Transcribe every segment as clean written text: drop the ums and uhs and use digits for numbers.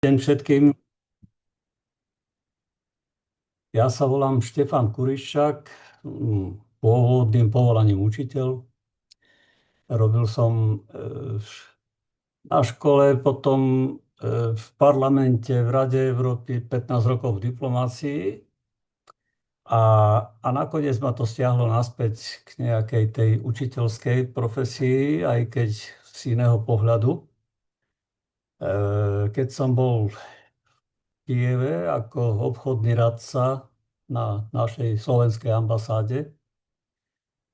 Deň všetkým. Ja sa volám Štefan Kuriščák, pôvodným povolaním učiteľ. Robil som na škole, potom v parlamente, v Rade Európy, 15 rokov v diplomácii a, a nakoniec ma to stiahlo naspäť k nejakej tej učiteľskej profesii, aj keď z iného pohľadu. Keď som bol Kieve ako obchodný radca na našej slovenskej ambasáde,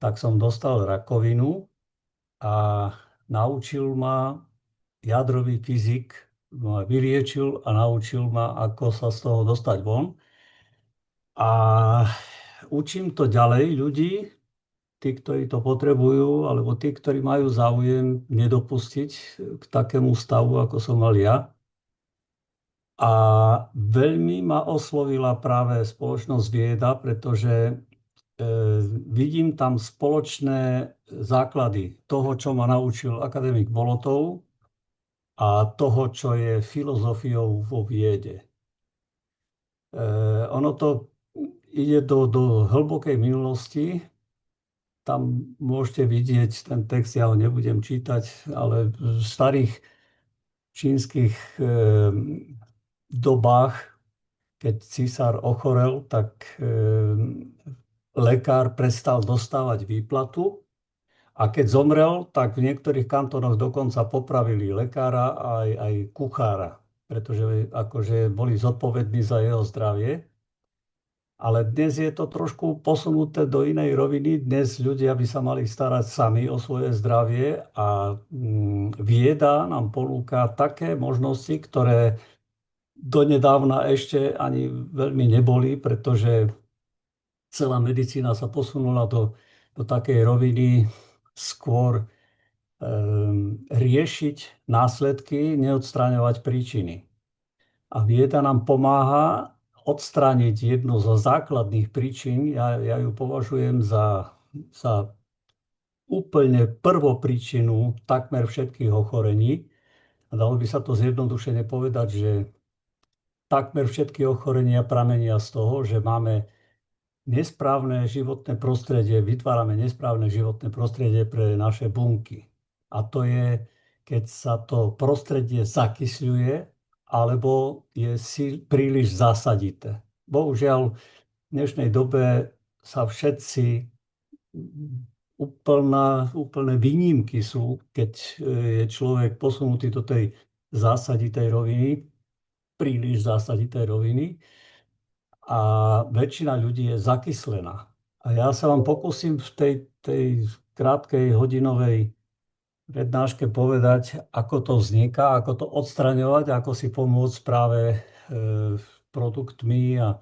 tak som dostal rakovinu a naučil ma jadrový fyzik, ma vyliečil a naučil ma, ako sa z toho dostať von. A učím to ďalej ľudí, tí, ktorí to potrebujú, alebo tí, ktorí majú záujem nedopustiť k takému stavu, ako som mal ja. A veľmi ma oslovila práve spoločnosť vieda, pretože vidím tam spoločné základy toho, čo ma naučil akademik Bolotov a toho, čo je filozofiou vo viede. Ono to ide do hlbokej minulosti. Tam môžete vidieť ten text, ja ho nebudem čítať, ale v starých čínskych dobách, keď císar ochorel, tak lekár prestal dostávať výplatu. A keď zomrel, tak v niektorých kantónoch dokonca popravili lekára aj kuchára, pretože akože boli zodpovední za jeho zdravie. Ale dnes je to trošku posunuté do inej roviny. Dnes ľudia by sa mali starať sami o svoje zdravie a vieda nám ponúka také možnosti, ktoré donedávna ešte ani veľmi neboli, pretože celá medicína sa posunula do takej roviny skôr riešiť následky, neodstraňovať príčiny. A vieda nám pomáha odstrániť jednu zo základných príčin. Ja ju považujem za úplne prvopríčinu takmer všetkých ochorení. A dalo by sa to zjednodušene povedať, že takmer všetky ochorenia pramenia z toho, že máme nesprávne životné prostredie, vytvárame nesprávne životné prostredie pre naše bunky. A to je, keď sa to prostredie zakysľuje, alebo je príliš zasadité. Bohužiaľ, v dnešnej dobe sa všetci, úplné výnimky sú, keď je človek posunutý do tej zásaditej roviny, príliš zásaditej roviny, a väčšina ľudí je zakyslená. A ja sa vám pokúsim v tej krátkej hodinovej prednáške povedať, ako to vzniká, ako to odstraňovať, ako si pomôcť práve produktmi a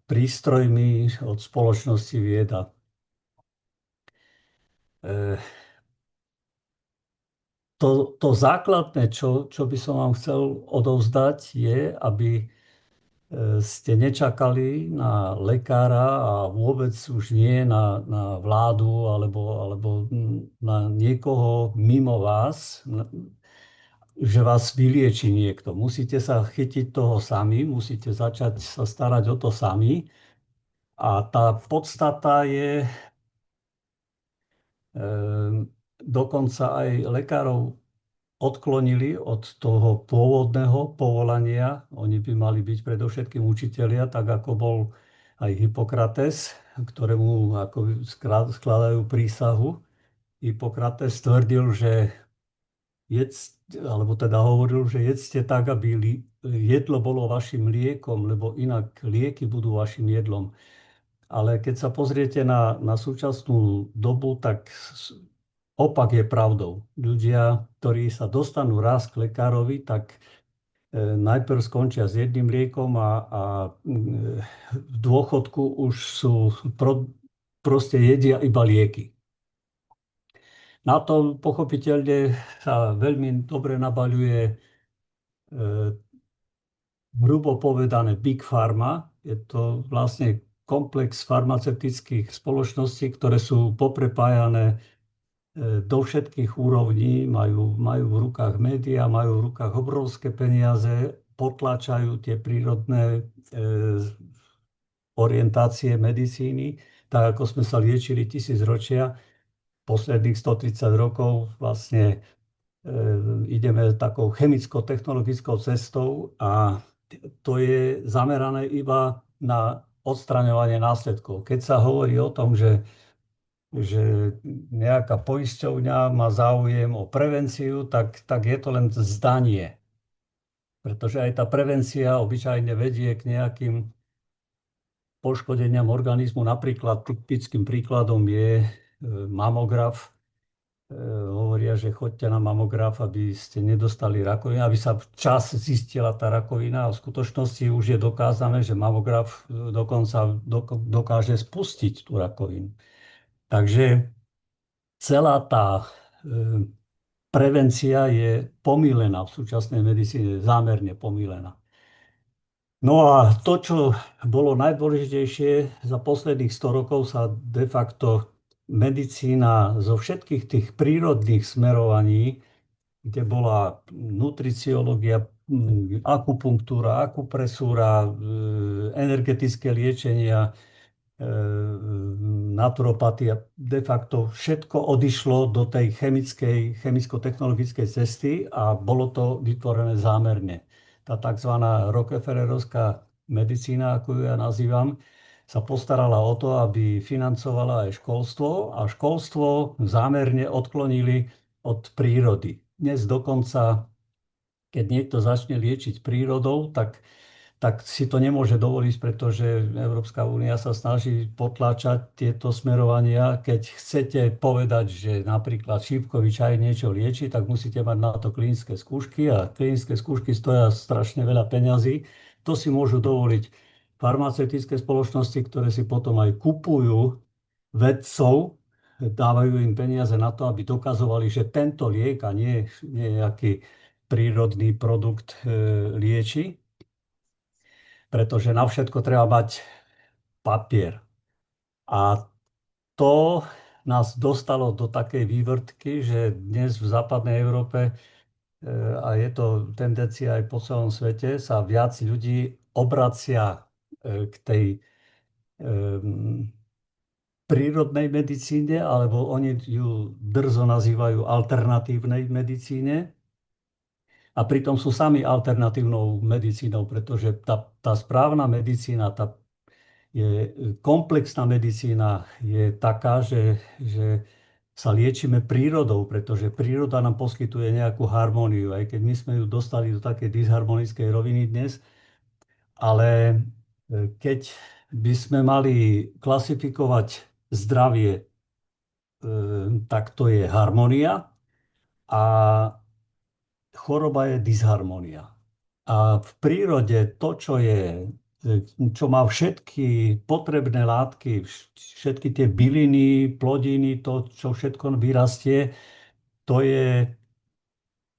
prístrojmi od spoločnosti vieda. To základné, čo by som vám chcel odovzdať, je, aby ste nečakali na lekára a vôbec už nie na vládu alebo na niekoho mimo vás, že vás vylieči niekto. Musíte sa chytiť toho sami, musíte začať sa starať o to sami. A tá podstata je, dokonca aj lekárov odklonili od toho pôvodného povolania. Oni by mali byť predovšetkým učitelia, tak ako bol aj Hippokrates, ktorému ako skladajú prísahu. Hippokrates tvrdil, že alebo teda hovoril, že jedzte tak, aby jedlo bolo vašim liekom, lebo inak lieky budú vašim jedlom. Ale keď sa pozriete na súčasnú dobu, tak opak je pravdou. Ľudia, ktorí sa dostanú raz k lekárovi, tak najprv skončia s jedným liekom a v dôchodku už proste jedia iba lieky. Na to pochopiteľne sa veľmi dobre nabaľuje hrubo povedané Big Pharma. Je to vlastne komplex farmaceutických spoločností, ktoré sú poprepájané do všetkých úrovní, majú v rukách médiá, majú v rukách obrovské peniaze, potláčajú tie prírodné orientácie medicíny, tak ako sme sa liečili tisícročia, posledných 130 rokov vlastne ideme takou chemicko-technologickou cestou a to je zamerané iba na odstraňovanie následkov. Keď sa hovorí o tom, že nejaká poisťovňa má záujem o prevenciu, tak je to len zdanie. Pretože aj tá prevencia obyčajne vedie k nejakým poškodeniam organizmu. Napríklad typickým príkladom je mamograf. Hovoria, že choďte na mamograf, aby ste nedostali rakovinu, aby sa včas zistila tá rakovina. A v skutočnosti už je dokázané, že mamograf dokonca dokáže spustiť tú rakovinu. Takže celá tá prevencia je pomílená v súčasnej medicíne, zámerne pomílená. No a to, čo bolo najdôležitejšie, za posledných 100 rokov sa de facto medicína zo všetkých tých prírodných smerovaní, kde bola nutriciológia, akupunktúra, akupresúra, energetické liečenia, naturopatia, de facto všetko odišlo do tej chemicko-technologickej cesty a bolo to vytvorené zámerne. Tá tzv. Rockefellerovská medicína, ako ju ja nazývam, sa postarala o to, aby financovala aj školstvo a školstvo zámerne odklonili od prírody. Dnes dokonca, keď niekto začne liečiť prírodou, tak si to nemôže dovoliť, pretože Európska únia sa snaží potláčať tieto smerovania. Keď chcete povedať, že napríklad šípkový čaj niečo lieči, tak musíte mať na to klinické skúšky a klinické skúšky stoja strašne veľa peňazí. To si môžu dovoliť farmaceutické spoločnosti, ktoré si potom aj kupujú vedcov, dávajú im peniaze na to, aby dokazovali, že tento liek a nie nejaký prírodný produkt lieči, pretože na všetko treba mať papier. A to nás dostalo do takej vývrtky, že dnes v západnej Európe, a je to tendencia aj po celom svete, sa viac ľudí obracia k tej prírodnej medicíne, alebo oni ju drzo nazývajú alternatívnej medicíne. A pritom sú sami alternatívnou medicínou, pretože tá správna medicína, komplexná medicína je taká, že sa liečíme prírodou, pretože príroda nám poskytuje nejakú harmóniu, aj keď my sme ju dostali do takej disharmonickej roviny dnes. Ale keď by sme mali klasifikovať zdravie, tak to je harmónia a choroba je disharmónia. A v prírode to, čo má všetky potrebné látky, všetky tie byliny, plodiny, to, čo všetko vyrastie, to je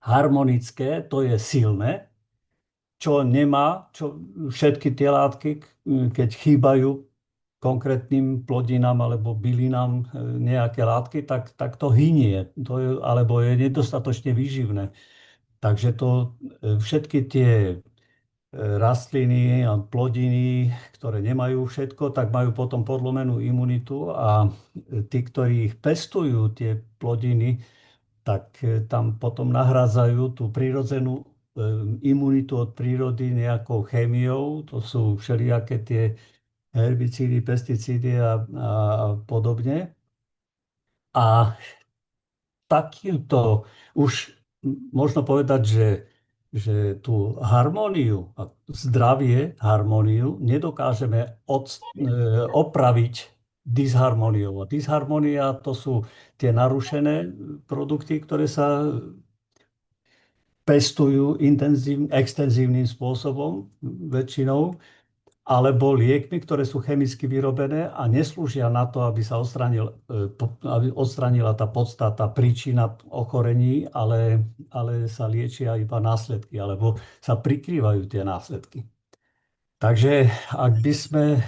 harmonické, to je silné, čo všetky tie látky, keď chýbajú konkrétnym plodinám alebo bylinám nejaké látky, tak to hynie, alebo je nedostatočne výživné. Takže všetky tie rastliny a plodiny, ktoré nemajú všetko, tak majú potom podlomenú imunitu a tí, ktorí ich pestujú, tie plodiny, tak tam potom nahrádzajú tú prírodzenú imunitu od prírody nejakou chémiou. To sú všelijaké tie herbicídy, pesticídy a podobne. A takýmto už možno povedať, že tú harmóniu a zdravie, harmóniu nedokážeme opraviť disharmóniou. A disharmónia to sú tie narušené produkty, ktoré sa pestujú extenzívnym spôsobom väčšinou, alebo liekmi, ktoré sú chemicky vyrobené a neslúžia na to, aby sa aby odstránila tá podstata, príčina ochorení, ale sa liečia iba následky, alebo sa prikrývajú tie následky. Takže ak by sme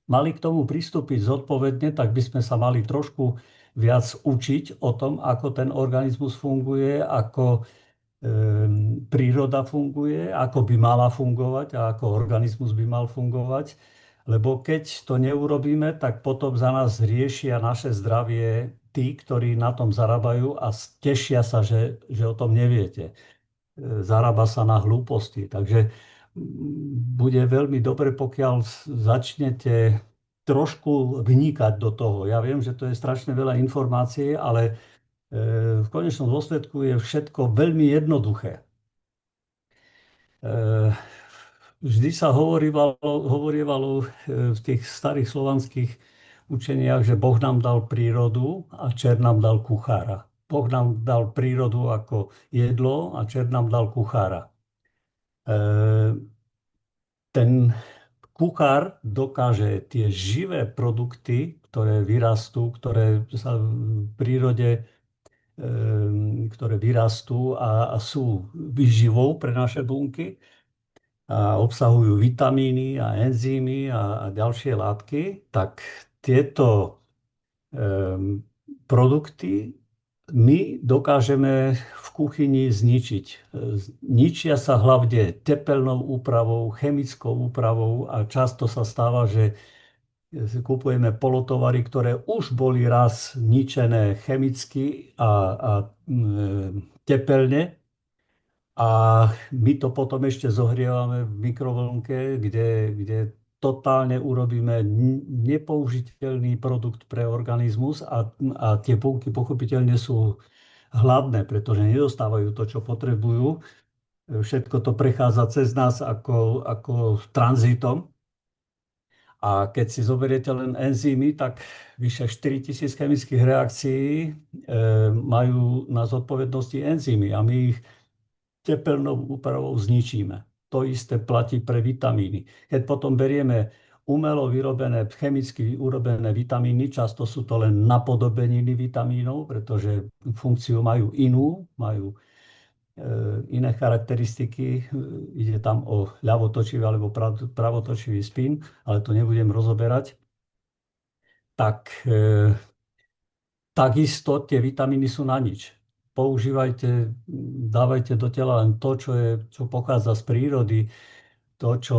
mali k tomu pristúpiť zodpovedne, tak by sme sa mali trošku viac učiť o tom, ako ten organizmus funguje, ako príroda funguje, ako by mala fungovať a ako organizmus by mal fungovať. Lebo keď to neurobíme, tak potom za nás riešia naše zdravie tí, ktorí na tom zarábajú a tešia sa, že o tom neviete. Zarába sa na hlúposti. Takže bude veľmi dobre, pokiaľ začnete trošku vnikať do toho. Ja viem, že to je strašne veľa informácií, ale v konečnom dôsledku je všetko veľmi jednoduché. Vždy sa hovorievalo v tých starých slovanských učeniach, že Boh nám dal prírodu a čer nám dal kuchára. Boh nám dal prírodu ako jedlo a čer nám dal kuchára. Ten kuchár dokáže tie živé produkty, ktoré vyrastú, ktoré sa v prírode ktoré vyrastú a sú výživou pre naše bunky a obsahujú vitamíny a enzymy a ďalšie látky, tak tieto produkty my dokážeme v kuchyni zničiť. Ničia sa hlavne tepelnou úpravou, chemickou úpravou a často sa stáva, že kupujeme polotovary, ktoré už boli raz ničené chemicky a tepelne a my to potom ešte zohrievame v mikrovlnke, kde totálne urobíme nepoužiteľný produkt pre organizmus a tie bunky pochopiteľne sú hladné, pretože nedostávajú to, čo potrebujú. Všetko to prechádza cez nás ako tranzitom. A keď si zoberiete len enzymy, tak vyše 4000 chemických reakcií majú na zodpovednosti enzymy a my ich tepelnou úpravou zničíme. To isté platí pre vitamíny. Keď potom berieme umelo vyrobené, chemicky urobené vitamíny, často sú to len napodobeniny vitamínov, pretože funkciu majú inú, majú iné charakteristiky. Ide tam o ľavotočivý alebo pravotočivý spin, ale to nebudem rozoberať. Tak takisto tie vitamíny sú na nič. Používajte, dávajte do tela len to, čo pochádza z prírody, to, čo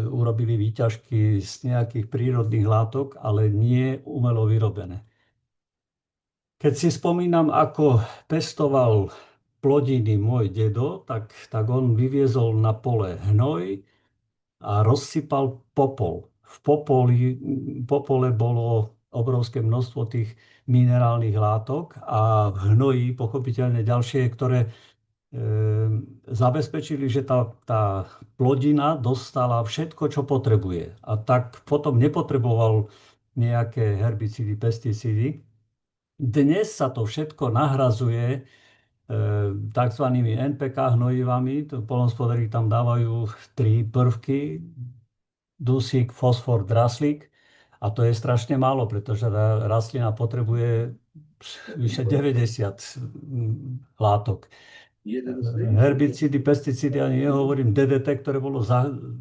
urobili výťažky z nejakých prírodných látok, ale nie umelo vyrobené. Keď si spomínam, ako pestoval plodiny môj dedo, tak on vyviezol na pole hnoj a rozsypal popol. V popole bolo obrovské množstvo tých minerálnych látok a v hnoji pochopiteľne ďalšie, ktoré zabezpečili, že tá plodina dostala všetko, čo potrebuje. A tak potom nepotreboval nejaké herbicídy, pesticídy. Dnes sa to všetko nahrazuje tzv. NPK hnojivami. Poľnohospodári tam dávajú 3 prvky, dusík, fosfor, draslík. A to je strašne málo, pretože rastlina potrebuje vyše 90 látok. Herbicídy, pesticídy, ani nehovorím, DDT, ktoré bolo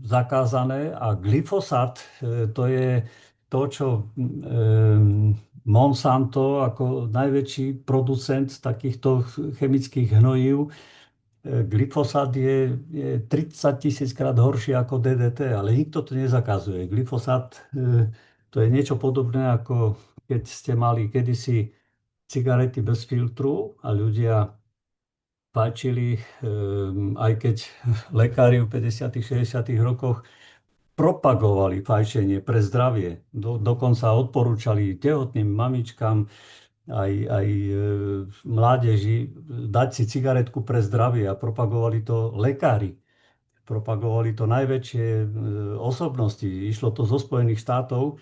zakázané a glyfosát, to je to, čo Monsanto ako najväčší producent takýchto chemických hnojív. Glyfosát je 30 000 krát horší ako DDT, ale nikto to nezakazuje. Glyfosát to je niečo podobné, ako keď ste mali kedysi cigarety bez filtru a ľudia fajčili, aj keď lekári v 50 60 rokoch propagovali fajčenie pre zdravie. Dokonca odporúčali tehotným mamičkám aj mládeži dať si cigaretku pre zdravie a propagovali to lekári. Propagovali to najväčšie osobnosti. Išlo to zo Spojených štátov.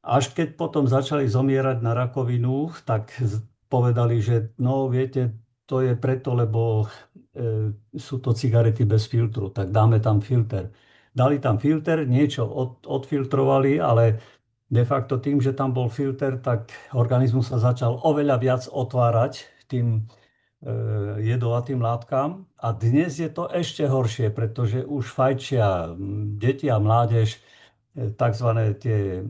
Až keď potom začali zomierať na rakovinu, tak povedali, že no viete, to je preto, lebo sú to cigarety bez filtru, tak dáme tam filter. Dali tam filter, niečo odfiltrovali, ale de facto tým, že tam bol filter, tak organizmus sa začal oveľa viac otvárať tým jedovatým látkam. A dnes je to ešte horšie, pretože už fajčia deti a mládež tzv. Tie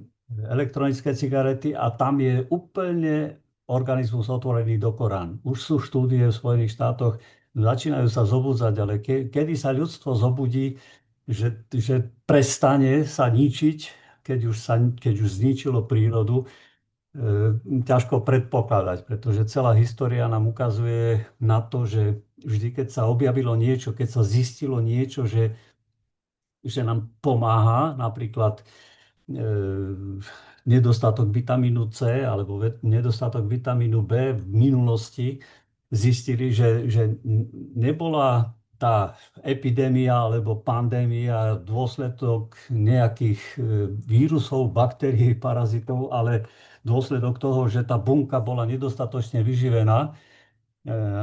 elektronické cigarety a tam je úplne organizmus otvorený do Korán. Už sú štúdie v Spojených štátoch, začínajú sa zobudzať, ale kedy sa ľudstvo zobudí, že prestane sa ničiť, keď už zničilo prírodu, ťažko predpokladať, pretože celá história nám ukazuje na to, že vždy, keď sa objavilo niečo, keď sa zistilo niečo, že nám pomáha, napríklad e, nedostatok vitamínu C alebo nedostatok vitamínu B v minulosti, zistili, že nebola tá epidémia alebo pandémia dôsledok nejakých vírusov, baktérií, parazitov, ale dôsledok toho, že tá bunka bola nedostatočne vyživená.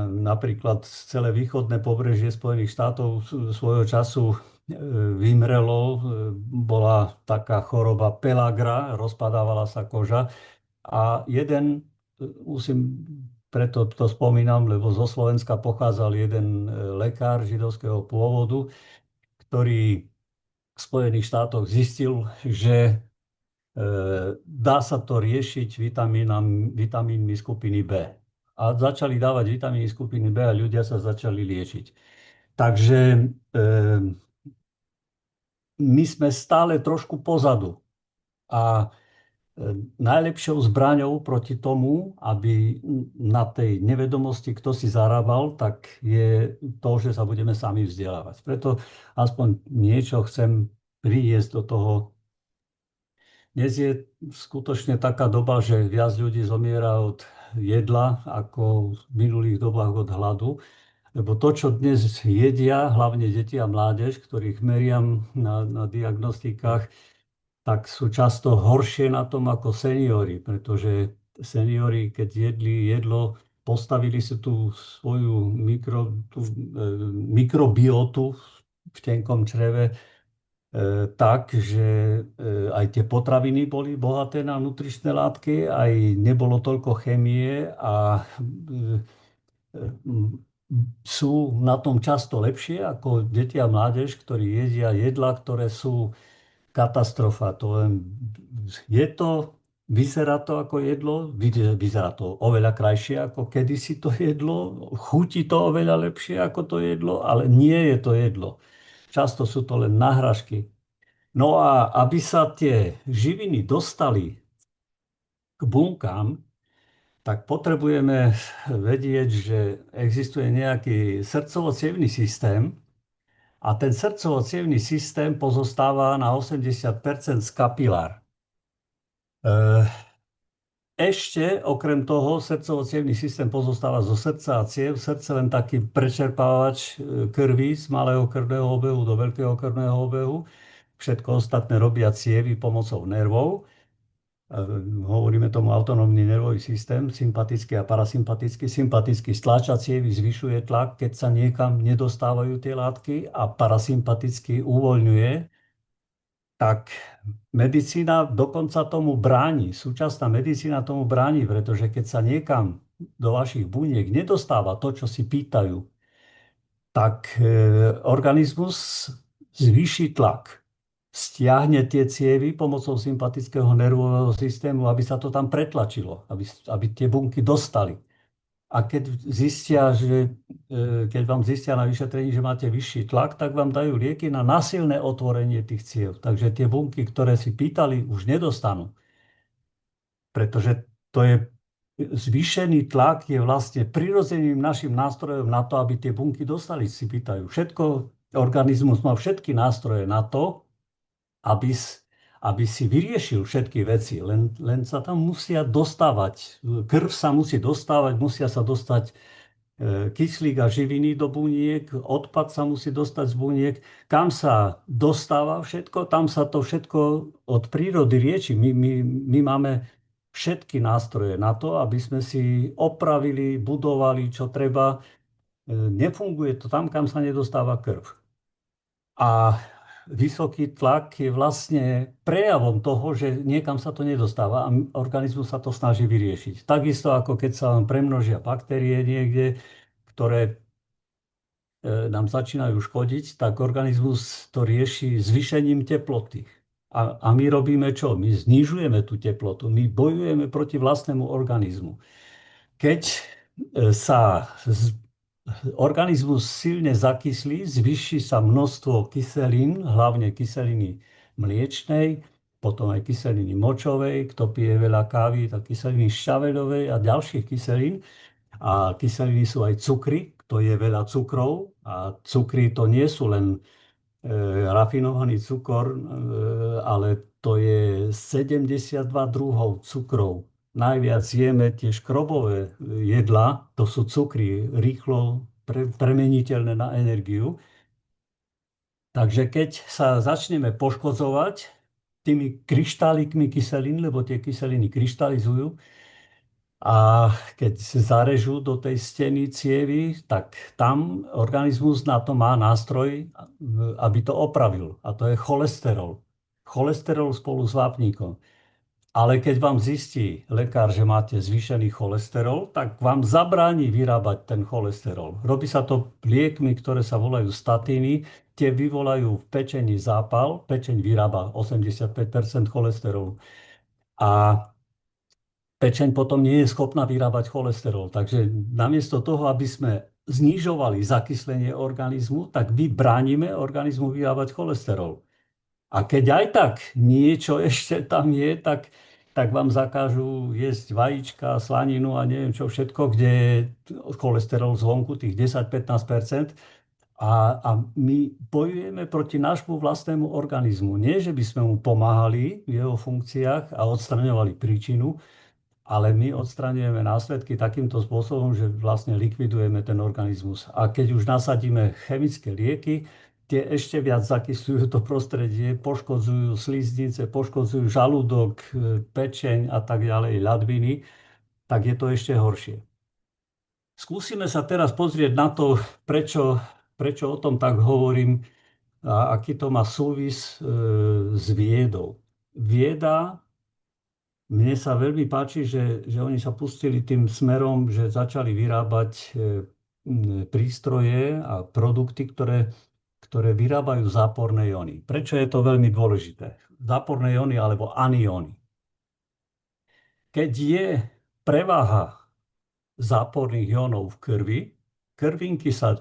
Napríklad celé východné pobrežie Spojených štátov svojho času vymrelo, bola taká choroba pelagra, rozpadávala sa koža a musím, preto to spomínam, lebo zo Slovenska pochádzal jeden lekár židovského pôvodu, ktorý v Spojených štátoch zistil, že dá sa to riešiť vitamínmi skupiny B. A začali dávať vitamíny skupiny B a ľudia sa začali liečiť. Takže my sme stále trošku pozadu. A najlepšou zbraňou proti tomu, aby na tej nevedomosti kto si zarábal, tak je to, že sa budeme sami vzdelávať. Preto aspoň niečo chcem priniesť do toho. Dnes je skutočne taká doba, že viac ľudí zomiera od jedla ako v minulých dobách od hladu. Lebo to, čo dnes jedia, hlavne deti a mládež, ktorých meriam na diagnostikách, tak sú často horšie na tom ako seniori, pretože seniori, keď jedli jedlo, postavili si tú svoju mikrobiotu v tenkom čreve tak, že aj tie potraviny boli bohaté na nutričné látky, aj nebolo toľko chémie a sú na tom často lepšie ako deti a mládež, ktorí jedia jedlá, ktoré sú katastrofa. Vyzerá to ako jedlo, vyzerá to oveľa krajšie ako kedysi to jedlo, chutí to oveľa lepšie ako to jedlo, ale nie je to jedlo. Často sú to len náhražky. No a aby sa tie živiny dostali k bunkám, tak potrebujeme vedieť, že existuje nejaký srdcovo-cievny systém a ten srdcovo-cievny systém pozostáva na 80% z kapilár. Ešte okrem toho srdcovo-cievny systém pozostáva zo srdca a ciev. Srdce len taký prečerpávač krvi z malého krvného obehu do veľkého krvného obehu. Všetko ostatné robia cievy pomocou nervov. Hovoríme tomu autonómny nervový systém, sympatický a parasympatický. Sympatický stláča cievy, zvyšuje tlak, keď sa niekam nedostávajú tie látky a parasympatický uvoľňuje. Tak medicína dokonca tomu bráni. Súčasná medicína tomu bráni, pretože keď sa niekam do vašich buniek nedostáva to, čo si pýtajú, tak organizmus zvýši tlak. Stiahne tie cievy pomocou sympatického nervového systému, aby sa to tam pretlačilo, aby tie bunky dostali. A keď vám zistia na vyšetrení, že máte vyšší tlak, tak vám dajú lieky na násilné otvorenie tých ciev. Takže tie bunky, ktoré si pýtali, už nedostanú. Pretože zvýšený tlak je vlastne prirodzeným našim nástrojom na to, aby tie bunky dostali, si pýtajú. Organizmus má všetky nástroje na to, aby si vyriešil všetky veci. Len sa tam musia dostávať. Krv sa musí dostávať, musia sa dostať kyslík a živiny do buniek, odpad sa musí dostať z buniek. Kam sa dostáva všetko, tam sa to všetko od prírody rieši. My máme všetky nástroje na to, aby sme si opravili, budovali, čo treba. Nefunguje to tam, kam sa nedostáva krv. A vysoký tlak je vlastne prejavom toho, že niekam sa to nedostáva a organizmus sa to snaží vyriešiť. Takisto ako keď sa vám premnožia baktérie niekde, ktoré nám začínajú škodiť, tak organizmus to rieši zvýšením teploty. A my robíme čo? My znižujeme tú teplotu, my bojujeme proti vlastnému organizmu. Keď sa organizmus silne zakyslí, zvyší sa množstvo kyselín, hlavne kyseliny mliečnej, potom aj kyseliny močovej, kto pije veľa kávy, tak kyseliny šťaveľovej a ďalších kyselín. A kyseliny sú aj cukry, to je veľa cukrov a cukry to nie sú len rafinovaný cukor, ale to je 72 druhov cukrov. Najviac jeme tie škrobové jedlá, to sú cukry, rýchlo premeniteľné na energiu. Takže keď sa začneme poškodzovať tými kryštálikmi kyselín, lebo tie kyseliny kryštalizujú, a keď zarežú do tej steny cievy, tak tam organizmus na to má nástroj, aby to opravil. A to je cholesterol. Cholesterol spolu s vápnikom. Ale keď vám zistí lekár, že máte zvýšený cholesterol, tak vám zabráni vyrábať ten cholesterol. Robí sa to liekmi, ktoré sa volajú statíny. Tie vyvolajú v pečení zápal. Pečeň vyrába 85% cholesterolu. A pečeň potom nie je schopná vyrábať cholesterol. Takže namiesto toho, aby sme znižovali zakyslenie organizmu, tak my bránime organizmu vyrábať cholesterol. A keď aj tak niečo ešte tam je, tak vám zakážu jesť vajíčka, slaninu a neviem čo všetko, kde je cholesterol zvonku, tých 10-15%. A my bojujeme proti nášmu vlastnému organizmu. Nie, že by sme mu pomáhali v jeho funkciách a odstraňovali príčinu, ale my odstraňujeme následky takýmto spôsobom, že vlastne likvidujeme ten organizmus. A keď už nasadíme chemické lieky, tie ešte viac zakysľujú to prostredie, poškodzujú sliznice, poškodzujú žalúdok, pečeň a tak ďalej, ľadviny, tak je to ešte horšie. Skúsime sa teraz pozrieť na to, prečo o tom tak hovorím a aký to má súvis s viedou. Vieda. Mne sa veľmi páči, že oni sa pustili tým smerom, že začali vyrábať prístroje a produkty, ktoré vyrábajú záporné jóny. Prečo je to veľmi dôležité? Záporné jóny alebo anióny. Keď je prevaha záporných jónov v krvi, krvinky sa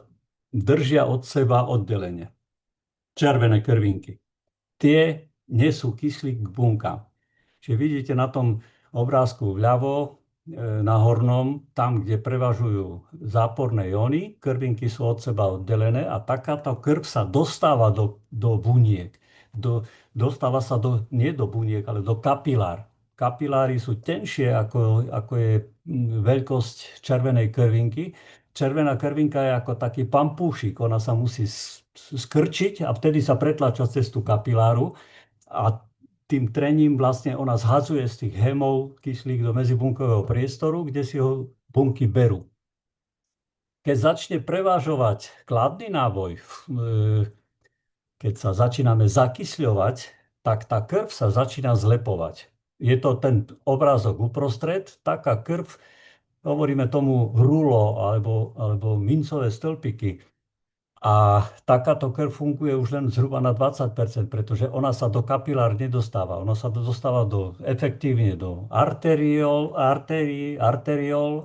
držia od seba oddelenie. Červené krvinky. Tie nesú kyslík k bunkám. Čiže vidíte na tom obrázku vľavo, na hornom, tam, kde prevažujú záporné jóny, krvinky sú od seba oddelené a takáto krv sa dostáva do buniek. Dostáva sa nie do buniek, ale do kapilár. Kapiláry sú tenšie, ako je veľkosť červenej krvinky. Červená krvinka je ako taký pampúšik, ona sa musí skrčiť a vtedy sa pretláča cez tú kapiláru a tým trením vlastne ona zhadzuje z tých hemov kyslík do medzibunkového priestoru, kde si ho bunky berú. Keď začne prevážovať kladný náboj, keď sa začíname zakysľovať, tak tá krv sa začína zlepovať. Je to ten obrázok uprostred, taká krv, hovoríme tomu hrulo alebo mincové stĺpiky. A takáto krv funguje už len zhruba na 20%, pretože ona sa do kapilár nedostáva. Ona sa dostáva efektívne do arteriol,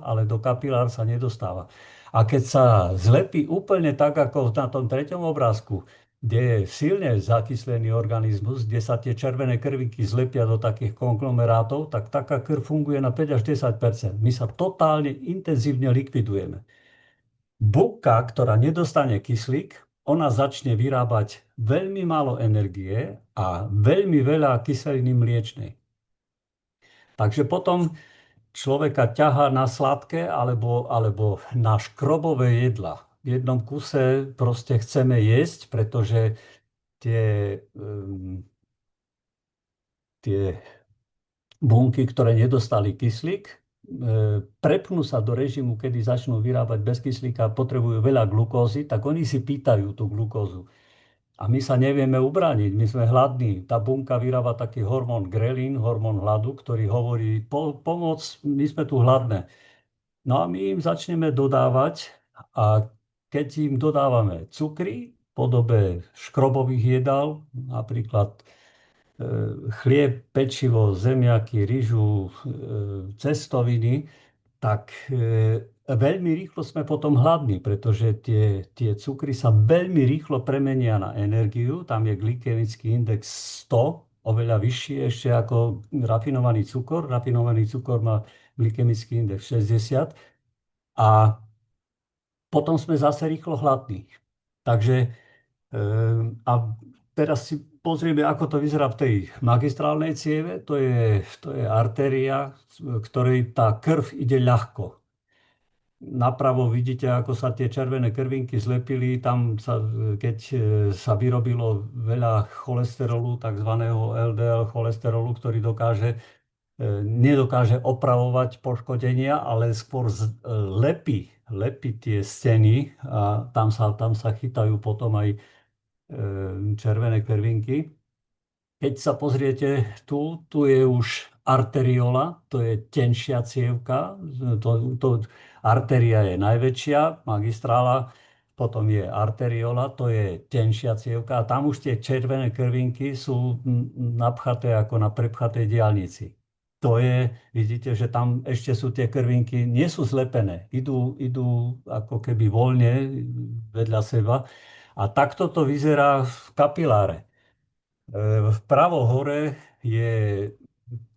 ale do kapilár sa nedostáva. A keď sa zlepí úplne tak, ako na tom treťom obrázku, kde je silne zakyslený organizmus, kde sa tie červené krvinky zlepia do takých konglomerátov, tak taká krv funguje na 5 až 10%. My sa totálne intenzívne likvidujeme. Bunka, ktorá nedostane kyslík, ona začne vyrábať veľmi málo energie a veľmi veľa kyseliny mliečnej. Takže potom človeka ťahá na sladké alebo na škrobové jedla. V jednom kuse proste chceme jesť, pretože tie bunky, ktoré nedostali kyslík, prepnú sa do režimu, kedy začnú vyrábať bez kyslíka a potrebujú veľa glukózy, tak oni si pýtajú tú glukózu. A my sa nevieme ubrániť, my sme hladní. Tá bunka vyrába taký hormón grelín, hormón hladu, ktorý hovorí, pomoc, my sme tu hladné. No a my im začneme dodávať a keď im dodávame cukry v podobe škrobových jedál, napríklad chlieb, pečivo, zemiaky, ryžu, cestoviny, tak veľmi rýchlo sme potom hladní, pretože tie cukry sa veľmi rýchlo premenia na energiu. Tam je glykemický index 100, oveľa vyšší ešte ako rafinovaný cukor. Rafinovaný cukor má glykemický index 60 a potom sme zase rýchlo hladní. Takže a teraz si pozrieme, ako to vyzerá v tej magistrálnej cieve. To je artéria, ktorej tá krv ide ľahko. Napravo vidíte, ako sa tie červené krvinky zlepili. Tam sa, keď sa vyrobilo veľa cholesterolu, tzv. LDL cholesterolu, ktorý nedokáže opravovať poškodenia, ale skôr lepí tie steny a tam sa chytajú potom aj červené krvinky. Keď sa pozriete tu je už arteriola, to je tenšia cievka. Artéria je najväčšia, magistrála, potom je arteriola, to je tenšia cievka a tam už tie červené krvinky sú napchaté ako na prepchatej diaľnici. Vidíte, že tam ešte sú tie krvinky, nie sú zlepené, idú ako keby voľne vedľa seba. A takto to vyzerá v kapiláre. Vpravo hore je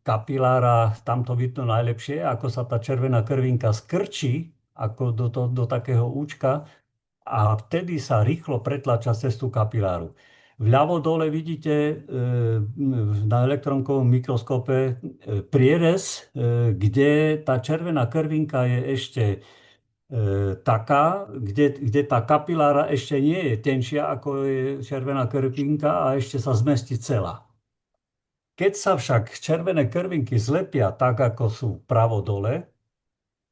kapilára, tam to vidno najlepšie, ako sa tá červená krvinka skrčí ako do takého účka a vtedy sa rýchlo pretlača cez tú kapiláru. Vľavo dole vidíte na elektronkovom mikroskope prierez, kde tá červená krvinka je ešte taká, kde tá kapilára ešte nie je tenšia ako je červená krvinka a ešte sa zmestí celá. Keď sa však červené krvinky zlepia tak, ako sú pravo dole,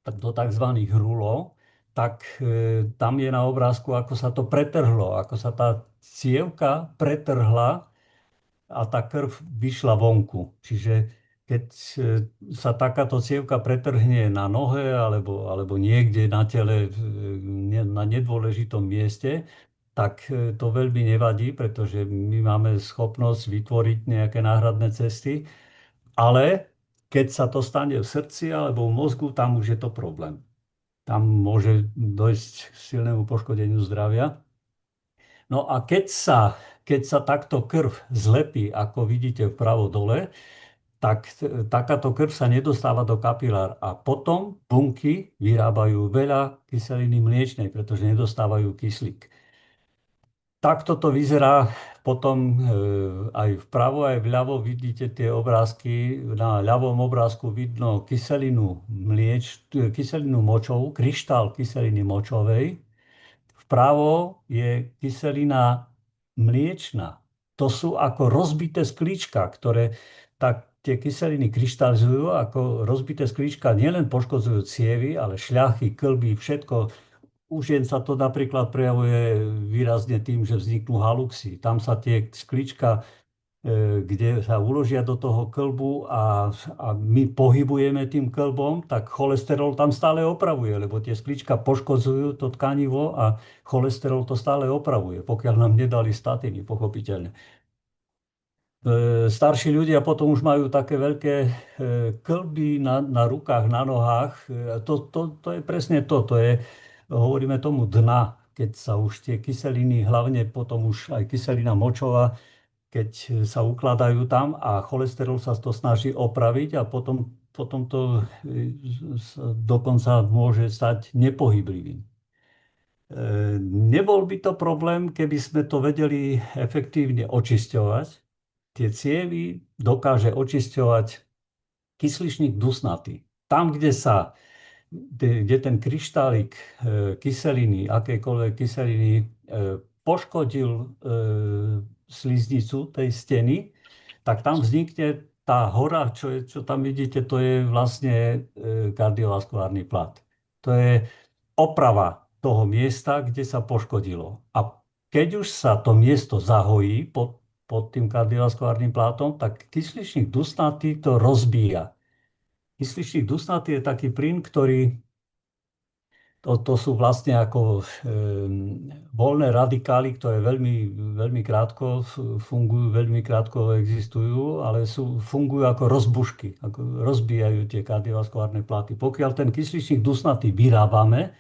do tzv. Rulov, tak tam je na obrázku, ako sa to pretrhlo, ako sa tá cievka pretrhla a tá krv vyšla vonku. Čiže keď sa takáto cievka pretrhne na nohe alebo niekde na tele na nedôležitom mieste, tak to veľmi nevadí, pretože my máme schopnosť vytvoriť nejaké náhradné cesty, ale keď sa to stane v srdci alebo v mozgu, tam už je to problém. Tam môže dojsť k silnému poškodeniu zdravia. No a keď sa takto krv zlepí, ako vidíte vpravo dole, tak takáto krv sa nedostáva do kapilár a potom bunky vyrábajú veľa kyseliny mliečnej, pretože nedostávajú kyslík. Takto to vyzerá potom aj vpravo, aj vľavo vidíte tie obrázky. Na ľavom obrázku vidno kyselinu močovú, kryštál kyseliny močovej. Vpravo je kyselina mliečna. To sú ako rozbité sklíčka, ktoré tie kyseliny kryštalizujú ako rozbité sklíčka, nielen poškodzujú cievy, ale šľachy, kĺby, všetko. U žien sa to napríklad prejavuje výrazne tým, že vzniknú haluxy. Tam sa tie sklička, kde sa uložia do toho kĺbu a my pohybujeme tým kĺbom, tak cholesterol tam stále opravuje, lebo tie sklička poškodzujú to tkanivo a cholesterol to stále opravuje, pokiaľ nám nedali statiny, pochopiteľne. Starší ľudia potom už majú také veľké kĺby na rukách, na nohách. To je presne to. Hovoríme tomu dna, keď sa už tie kyseliny, hlavne potom už aj kyselina močová, keď sa ukladajú tam a cholesterol sa to snaží opraviť a potom to dokonca môže stať nepohyblivým. Nebol by to problém, keby sme to vedeli efektívne očisťovať. Tie cievy dokáže očisťovať kysličník dusnatý. Tam, kde ten kryštálik kyseliny, akejkoľvek kyseliny poškodil sliznicu tej steny, tak tam vznikne tá hora, čo tam vidíte, to je vlastne kardiovaskulárny plát. To je oprava toho miesta, kde sa poškodilo. A keď už sa to miesto zahojí pod tým kardiovaskulárnym plátom, tak kysličník dusnatý to rozbíja. Kysličník dusnatý je taký plyn, ktorý To sú vlastne ako voľné radikály, ktoré veľmi krátko fungujú, veľmi krátko existujú, ale fungujú ako rozbušky, ako rozbijajú tie kardiovaskulárne platy. Pokiaľ ten kysličník dusnatý vyrábame,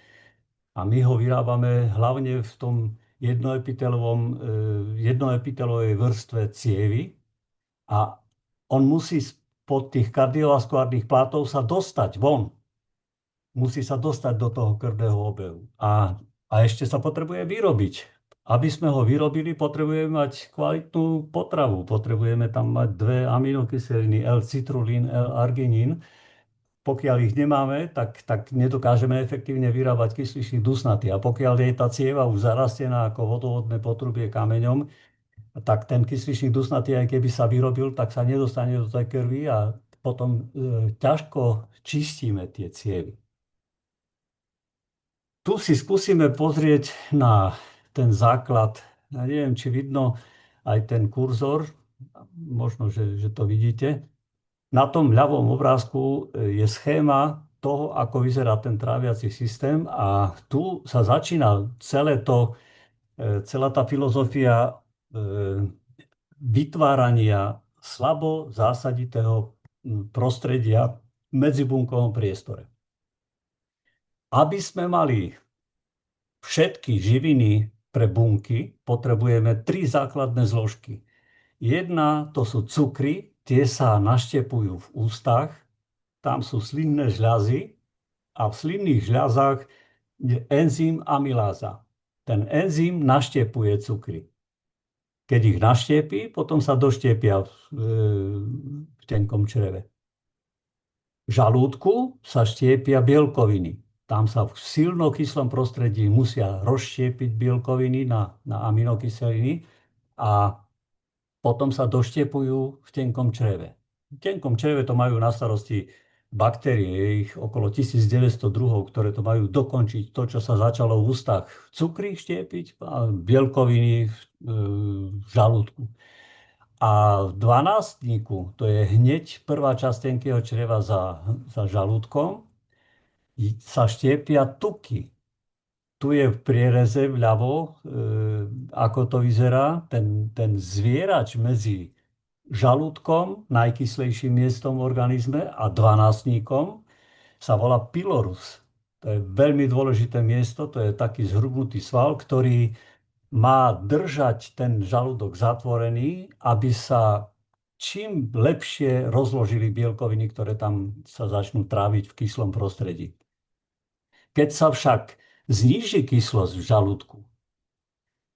a my ho vyrábame hlavne v tom jednoepitelovej vrstve cievy, a on musí spod tých kardiovaskulárnych plátov sa dostať von. Musí sa dostať do toho krvného obehu. A ešte sa potrebuje vyrobiť. Aby sme ho vyrobili, potrebujeme mať kvalitnú potravu. Potrebujeme tam mať dve aminokyseliny, L-citrulín, L-arginín. Pokiaľ ich nemáme, tak nedokážeme efektívne vyrábať kysličník dusnatý. A pokiaľ je tá cieva už zarastená ako vodovodné potrubie kameňom, tak ten kysličník dusnatý, aj keby sa vyrobil, tak sa nedostane do tej krvi a potom ťažko čistíme tie cievy. Tu si skúsime pozrieť na ten základ. Ja neviem, či vidno aj ten kurzor, možno, že to vidíte. Na tom ľavom obrázku je schéma toho, ako vyzerá ten tráviaci systém, a tu sa začína celá tá filozofia vytvárania slabo zásaditého prostredia v medzibunkovom priestore. Aby sme mali všetky živiny pre bunky, potrebujeme tri základné zložky. Jedna, to sú cukry, tie sa naštepujú v ústach, tam sú slinné žľazy a v slinných žľazách je enzym amyláza. Ten enzym naštepuje cukry. Keď ich naštiepí, potom sa doštiepia v tenkom čreve. V žalúdku sa štiepia bielkoviny. Tam sa v silno kyslom prostredí musia rozštiepiť bielkoviny na aminokyseliny a potom sa doštiepujú v tenkom čreve. V tenkom čreve to majú na starosti baktérie, je ich okolo 1900 druhov, ktoré to majú dokončiť to, čo sa začalo v ústach cukry štiepiť a bielkoviny v žalúdku. A v dvanástniku, to je hneď prvá časť tenkého čreva za žalúdkom, sa štiepia tuky. Tu je v priereze vľavo, ako to vyzerá, ten zvierač medzi žalúdkom, najkyslejším miestom v organizme, a dvanástnikom sa volá pylorus. To je veľmi dôležité miesto, to je taký zhrubnutý sval, ktorý má držať ten žalúdok zatvorený, aby sa čím lepšie rozložili bielkoviny, ktoré tam sa začnú tráviť v kyslom prostredí. Keď sa však zníži kyslosť v žalúdku,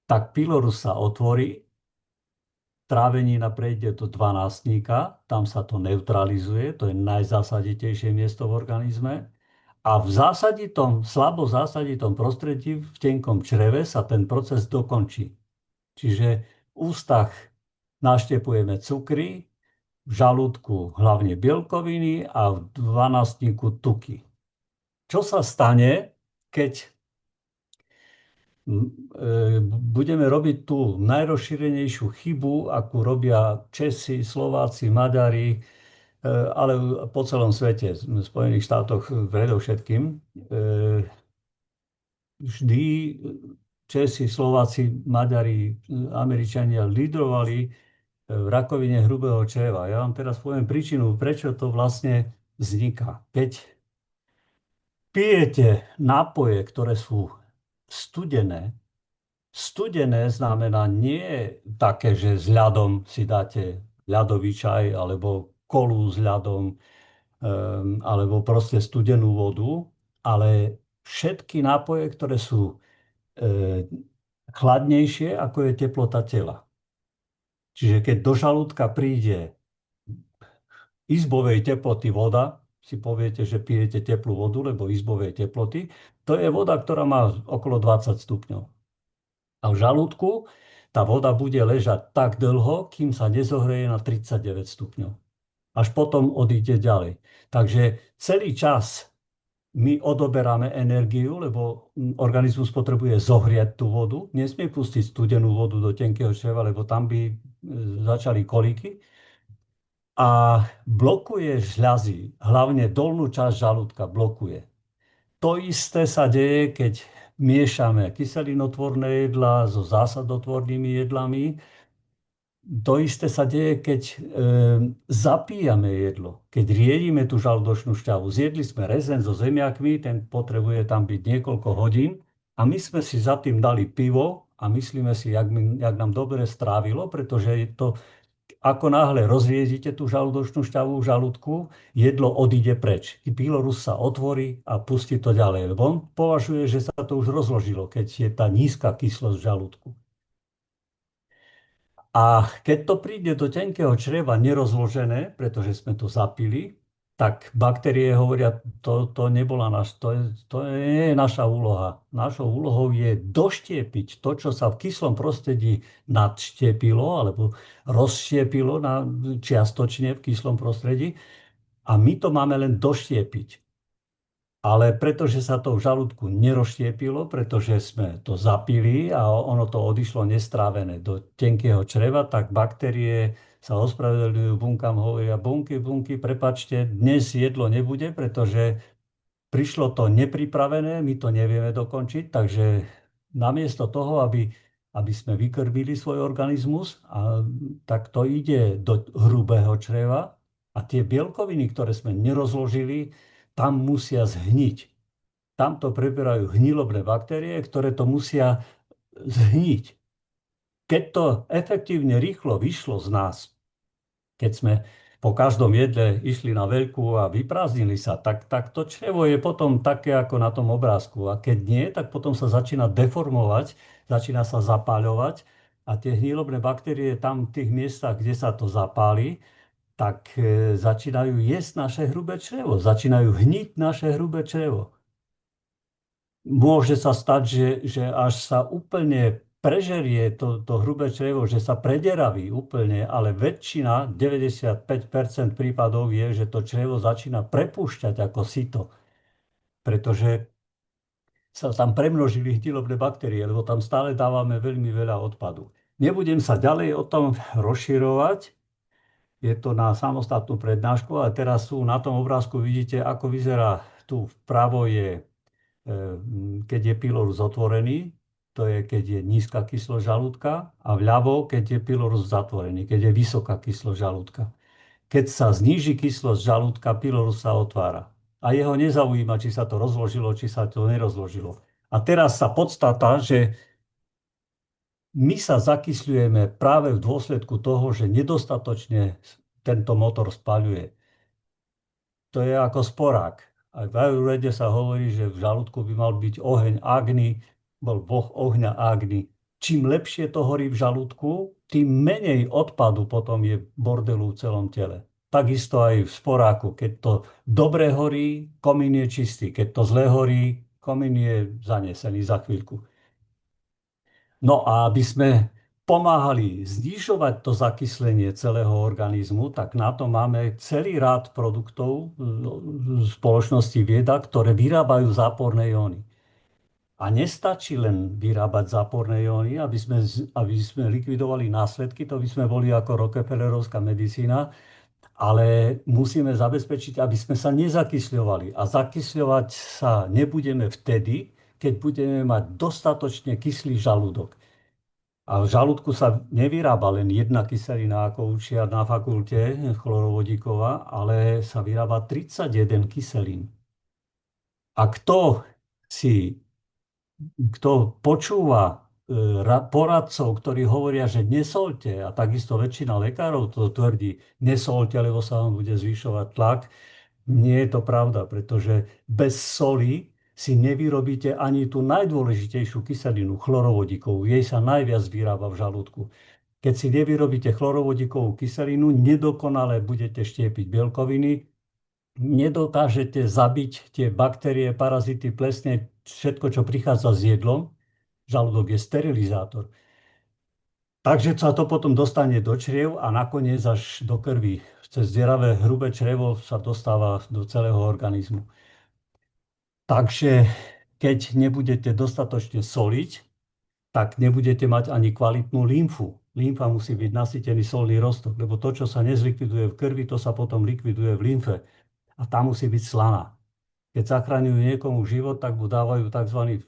tak pylorus sa otvorí, trávenina prejde do dvanástnika, tam sa to neutralizuje, to je najzásaditejšie miesto v organizme. A v slabo zásaditom prostredí, v tenkom čreve, sa ten proces dokončí. Čiže v ústach naštepujeme cukry, v žalúdku hlavne bielkoviny a v dvanástniku tuky. Čo sa stane, keď budeme robiť tú najrozšírenejšiu chybu, akú robia Česi, Slováci, Maďari, ale po celom svete, v Spojených štátoch predovšetkým. Vždy Česi, Slováci, Maďari, Američania lídrovali v rakovine hrubého čreva. Ja vám teraz poviem príčinu, prečo to vlastne vzniká. Keď pijete nápoje, ktoré sú studené, studené znamená nie také, že s ľadom si dáte ľadový čaj alebo kolu s ľadom, alebo proste studenú vodu, ale všetky nápoje, ktoré sú chladnejšie, ako je teplota tela. Čiže keď do žalúdka príde izbovej teploty voda, si poviete, že pijete teplú vodu, lebo izbovej teploty, to je voda, ktorá má okolo 20 stupňov. A v žalúdku tá voda bude ležať tak dlho, kým sa nezohreje na 39 stupňov. Až potom odíde ďalej. Takže celý čas my odoberáme energiu, lebo organizmus potrebuje zohriať tú vodu. Nesmie pustiť studenú vodu do tenkého čreva, lebo tam by začali koliky. A blokuje žľazy, hlavne dolnú časť žalúdka blokuje. To isté sa deje, keď miešame kyselinotvorné jedlá so zásadotvornými jedlami. To isté sa deje, keď zapíjame jedlo. Keď riedime tú žalúdočnú šťavu. Zjedli sme rezeň so zemiakmi, ten potrebuje tam byť niekoľko hodín. A my sme si za tým dali pivo a myslíme si, jak nám dobre strávilo, pretože je to, ako náhle rozriedite tú žalúdočnú šťavu v žalúdku, jedlo odíde preč. I pylorus sa otvorí a pustí to ďalej. Lebo on považuje, že sa to už rozložilo, keď je tá nízka kyslosť v žalúdku. A keď to príde do tenkého čreva nerozložené, pretože sme to zapili, tak baktérie hovoria, to nie je naša úloha. Našou úlohou je doštiepiť to, čo sa v kyslom prostredí nadštiepilo alebo rozštiepilo čiastočne v kyslom prostredí a my to máme len doštiepiť. Ale pretože sa to v žalúdku nerozštiepilo, pretože sme to zapili a ono to odišlo nestrávené do tenkého čreva, tak baktérie sa ospravedlňujú bunkám, hovoria bunky, prepačte, dnes jedlo nebude, pretože prišlo to nepripravené, my to nevieme dokončiť, takže namiesto toho, aby sme vykrmili svoj organizmus, tak to ide do hrubého čreva a tie bielkoviny, ktoré sme nerozložili, tam musia zhniť. Tam to preberajú hnilobné baktérie, ktoré to musia zhniť. Keď to efektívne rýchlo vyšlo z nás, keď sme po každom jedle išli na veľkú a vyprázdnili sa, tak to črevo je potom také ako na tom obrázku. A keď nie, tak potom sa začína deformovať, začína sa zapáľovať a tie hnilobné baktérie tam v tých miestach, kde sa to zapáli, tak začínajú jesť naše hrubé črevo, začínajú hniť naše hrubé črevo. Môže sa stať, že až sa úplne prežerie to hrubé črevo, že sa prederaví úplne, ale väčšina, 95% prípadov je, že to črevo začína prepúšťať ako sito, pretože sa tam premnožili hnilobné baktérie, lebo tam stále dávame veľmi veľa odpadu. Nebudem sa ďalej o tom rozširovať, je to na samostatnú prednášku, ale teraz tu na tom obrázku vidíte, ako vyzerá. Tu vpravo je, keď je pylorus otvorený, to je, keď je nízka kyslosť žalúdka, a vľavo, keď je pylorus zatvorený, keď je vysoká kyslosť žalúdka. Keď sa zníži kyslosť žalúdka, pylorus sa otvára. A jeho nezaujíma, či sa to rozložilo, či sa to nerozložilo. A teraz sa podstata, že my sa zakysľujeme práve v dôsledku toho, že nedostatočne tento motor spaľuje. To je ako sporák. Aj v ajurvede sa hovorí, že v žalúdku by mal byť oheň Agni, bol boh ohňa Agni. Čím lepšie to horí v žalúdku, tým menej odpadu potom je bordelu v celom tele. Takisto aj v sporáku. Keď to dobre horí, komín je čistý. Keď to zle horí, komín je zanesený za chvíľku. No a aby sme pomáhali znižovať to zakyslenie celého organizmu, tak na to máme celý rád produktov spoločnosti Vieda, ktoré vyrábajú záporné jóny. A nestačí len vyrábať záporné jóny, aby sme likvidovali následky, to by sme boli ako Rockefellerovská medicína, ale musíme zabezpečiť, aby sme sa nezakysľovali. A zakysľovať sa nebudeme vtedy, keď budeme mať dostatočne kyslý žalúdok. A v žalúdku sa nevyrába len jedna kyselina, ako učia na fakulte chlorovodíková, ale sa vyrába 31 kyselín. A kto počúva poradcov, ktorí hovoria, že nesolte, a takisto väčšina lekárov to tvrdí, nesolte, lebo sa vám bude zvyšovať tlak, nie je to pravda, pretože bez soli si nevyrobíte ani tú najdôležitejšiu kyselinu, chlorovodíkovú. Jej sa najviac vyrába v žalúdku. Keď si nevyrobíte chlorovodíkovú kyselinu, nedokonale budete štiepiť bielkoviny, nedokážete zabiť tie baktérie, parazity, plesne, všetko, čo prichádza s jedlom. Žalúdok je sterilizátor. Takže sa to potom dostane do čriev a nakoniec až do krvi. Cez zdieravé hrubé črevo sa dostáva do celého organizmu. Takže keď nebudete dostatočne soliť, tak nebudete mať ani kvalitnú lymfu. Lymfa musí byť nasýtený solný roztok, lebo to, čo sa nezlikviduje v krvi, to sa potom likviduje v lymfe. A tá musí byť slaná. Keď zachraňujú niekomu život, tak mu dávajú tzv.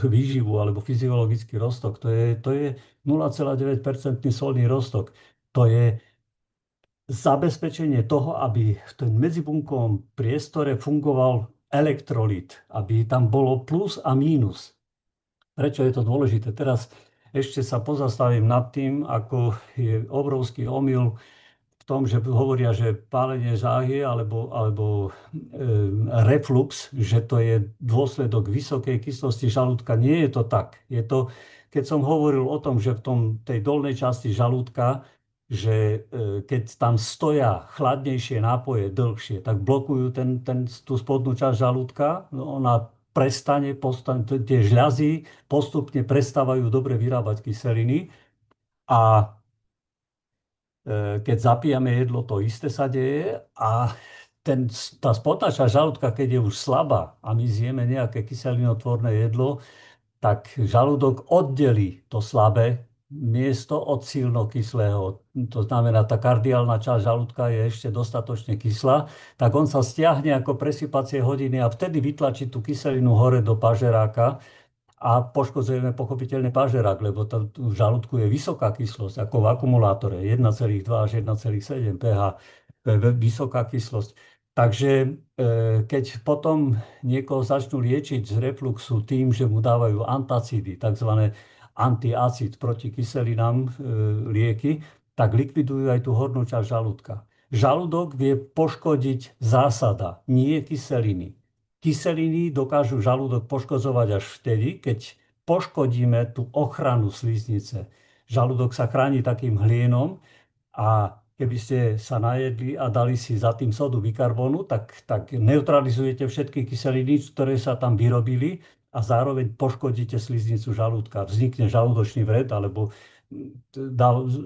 Výživu alebo fyziologický roztok. To je 0,9% solný roztok. To je zabezpečenie toho, aby v tom medzibunkovom priestore fungoval elektrolit, aby tam bolo plus a mínus. Prečo je to dôležité? Teraz ešte sa pozastavím nad tým, ako je obrovský omyl v tom, že hovoria, že pálenie žáhy alebo reflux, že to je dôsledok vysokej kyslosti žalúdka. Nie je to tak. Je to, keď som hovoril o tom, že v tej dolnej časti žalúdka, že keď tam stoja chladnejšie nápoje dlhšie, tak blokujú tú spodnú časť žalúdka. No, ona tie žľazy postupne prestávajú dobre vyrábať kyseliny a keď zapijame jedlo, to isté sa deje a tá spodná časť žalúdka, keď je už slabá a my zjeme nejaké kyselinotvorné jedlo, tak žalúdok oddelí to slabé miesto od silno kyslého. To znamená, tá kardiálna časť žalúdka je ešte dostatočne kyslá, tak on sa stiahne ako presypacie hodiny a vtedy vytlačí tú kyselinu hore do pažeráka a poškodzujeme pochopiteľne pažerák, lebo tam v žalúdku je vysoká kyslosť, ako v akumulátore 1,2 až 1,7 pH. To je vysoká kyslosť. Takže keď potom niekoho začnú liečiť z refluxu tým, že mu dávajú antacidy, tzv. Antiacid proti kyselinám lieky, tak likvidujú aj tú hornú časť žalúdka. Žalúdok vie poškodiť zásada, nie kyseliny. Kyseliny dokážu žalúdok poškodzovať až vtedy, keď poškodíme tú ochranu sliznice. Žalúdok sa chráni takým hlienom a keby ste sa najedli a dali si za tým sodu bikarbónu, tak neutralizujete všetky kyseliny, ktoré sa tam vyrobili a zároveň poškodíte sliznicu žalúdka. Vznikne žalúdočný vred, alebo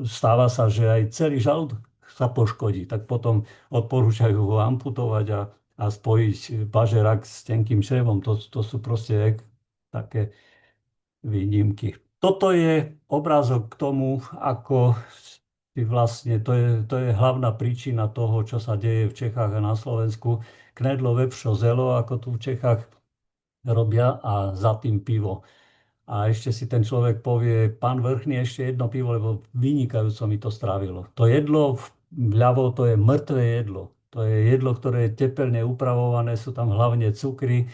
stáva sa, že aj celý žalúdok sa poškodí. Tak potom odporúčajú ho amputovať a spojiť pažerak s tenkým črevom. To sú proste také výnimky. Toto je obrázok k tomu, ako vlastne, to je hlavná príčina toho, čo sa deje v Čechách a na Slovensku. Knedlo, vepšo, zelo, ako tu v Čechách robia a za tým pivo. A ešte si ten človek povie, pán Vrchný, ešte jedno pivo, lebo vynikajúco mi to strávilo. To jedlo vľavo, to je mŕtve jedlo. To je jedlo, ktoré je tepelne upravované, sú tam hlavne cukry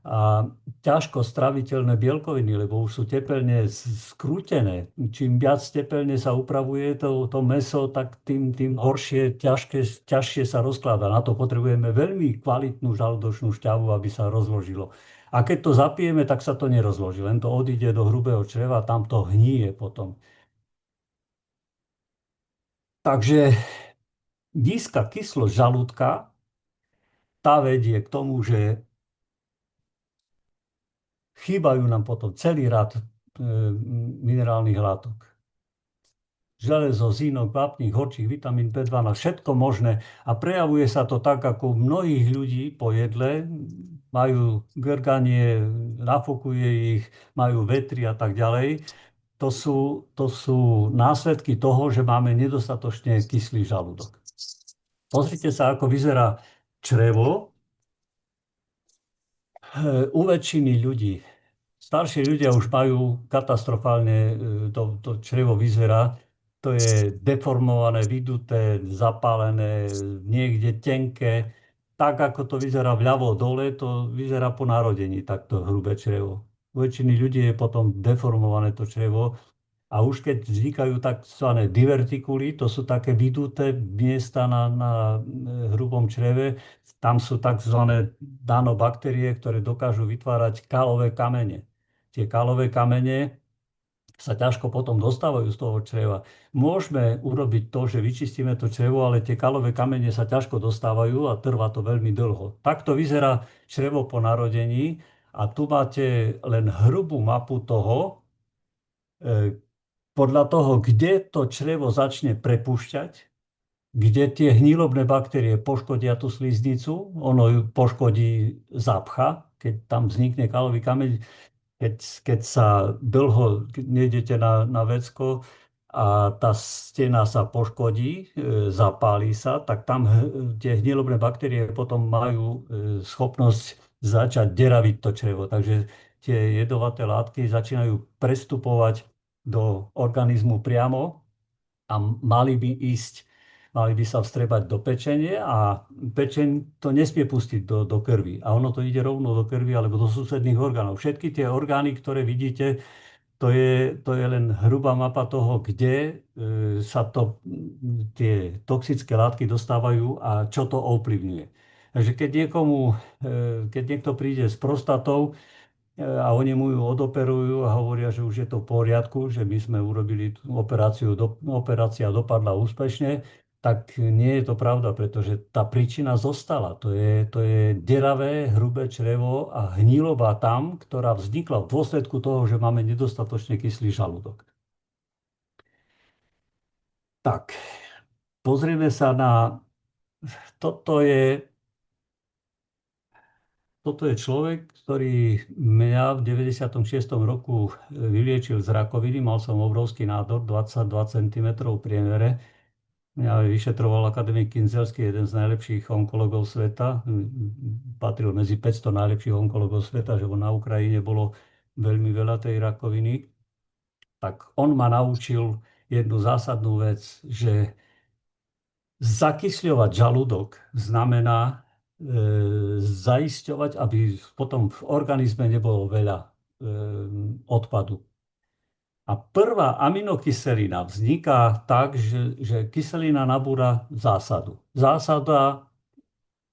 a ťažko straviteľné bielkoviny, lebo už sú tepelne skrútené. Čím viac tepelne sa upravuje to mäso, tak tým horšie, ťažšie sa rozkladá. Na to potrebujeme veľmi kvalitnú žalúdočnú šťavu, aby sa rozložilo. A keď to zapijeme, tak sa to nerozloží, len to odíde do hrubého čreva, tam to hníje potom. Takže nízka kyslosť žalúdka, tá vedie k tomu, že chýbajú nám potom celý rad minerálnych látok. Železo, zinok, vápnik, horčík, vitamín B12, všetko možné. A prejavuje sa to tak, ako u mnohých ľudí po jedle. Majú grganie, nafúkuje ich, majú vetry a tak ďalej. To sú následky toho, že máme nedostatočne kyslý žalúdok. Pozrite sa, ako vyzerá črevo u väčšiny ľudí. Starší ľudia už majú katastrofálne, to črevo vyzerá. To je deformované, vyduté, zapálené, niekde tenké. Tak, ako to vyzerá vľavo dole, to vyzerá po narodení, takto hrubé črevo. U väčšiny ľudí je potom deformované to črevo. A už keď vznikajú tzv. Divertikuly, to sú také vyduté miesta na hrubom čreve, tam sú tzv. Danobaktérie, ktoré dokážu vytvárať kalové kamene. Tie kalové kamene sa ťažko potom dostávajú z toho čreva. Môžeme urobiť to, že vyčistíme to črevo, ale tie kalové kamene sa ťažko dostávajú a trvá to veľmi dlho. Takto vyzerá črevo po narodení a tu máte len hrubú mapu toho, podľa toho, kde to črevo začne prepúšťať, kde tie hnilobné baktérie poškodia tú sliznicu, ono ju poškodí zápcha, keď tam vznikne kalový kameň, keď sa dlho nejdete na vecko, a tá stena sa poškodí, zapáli sa, tak tam tie hnilobné baktérie potom majú schopnosť začať deraviť to črevo. Takže tie jedovaté látky začínajú prestupovať do organizmu priamo a mali by sa vstrebať do pečenie a pečeň to nesmie pustiť do krvi. A ono to ide rovno do krvi alebo do susedných orgánov. Všetky tie orgány, ktoré vidíte, to je len hrubá mapa toho, kde sa tie toxické látky dostávajú a čo to ovplyvňuje. Takže keď niekto príde s prostatou, a oni mu ju odoperujú a hovoria, že už je to v poriadku, že my sme urobili tú operáciu, operácia dopadla úspešne, tak nie je to pravda, pretože tá príčina zostala. To je deravé, hrubé črevo a hniloba tam, ktorá vznikla v dôsledku toho, že máme nedostatočne kyslý žalúdok. Tak, pozrieme sa na... Toto je Toto je človek, ktorý mňa v 96. roku vyliečil z rakoviny. Mal som obrovský nádor, 22 cm priemere. Mňa vyšetroval akademik Kinzelský, jeden z najlepších onkologov sveta. Patril medzi 500 najlepších onkologov sveta, že na Ukrajine bolo veľmi veľa tej rakoviny. Tak on ma naučil jednu zásadnú vec, že zakysľovať žalúdok znamená zaisťovať, aby potom v organizme nebolo veľa odpadu. A prvá aminokyselina vzniká tak, že kyselina nabúra zásadu. Zásada,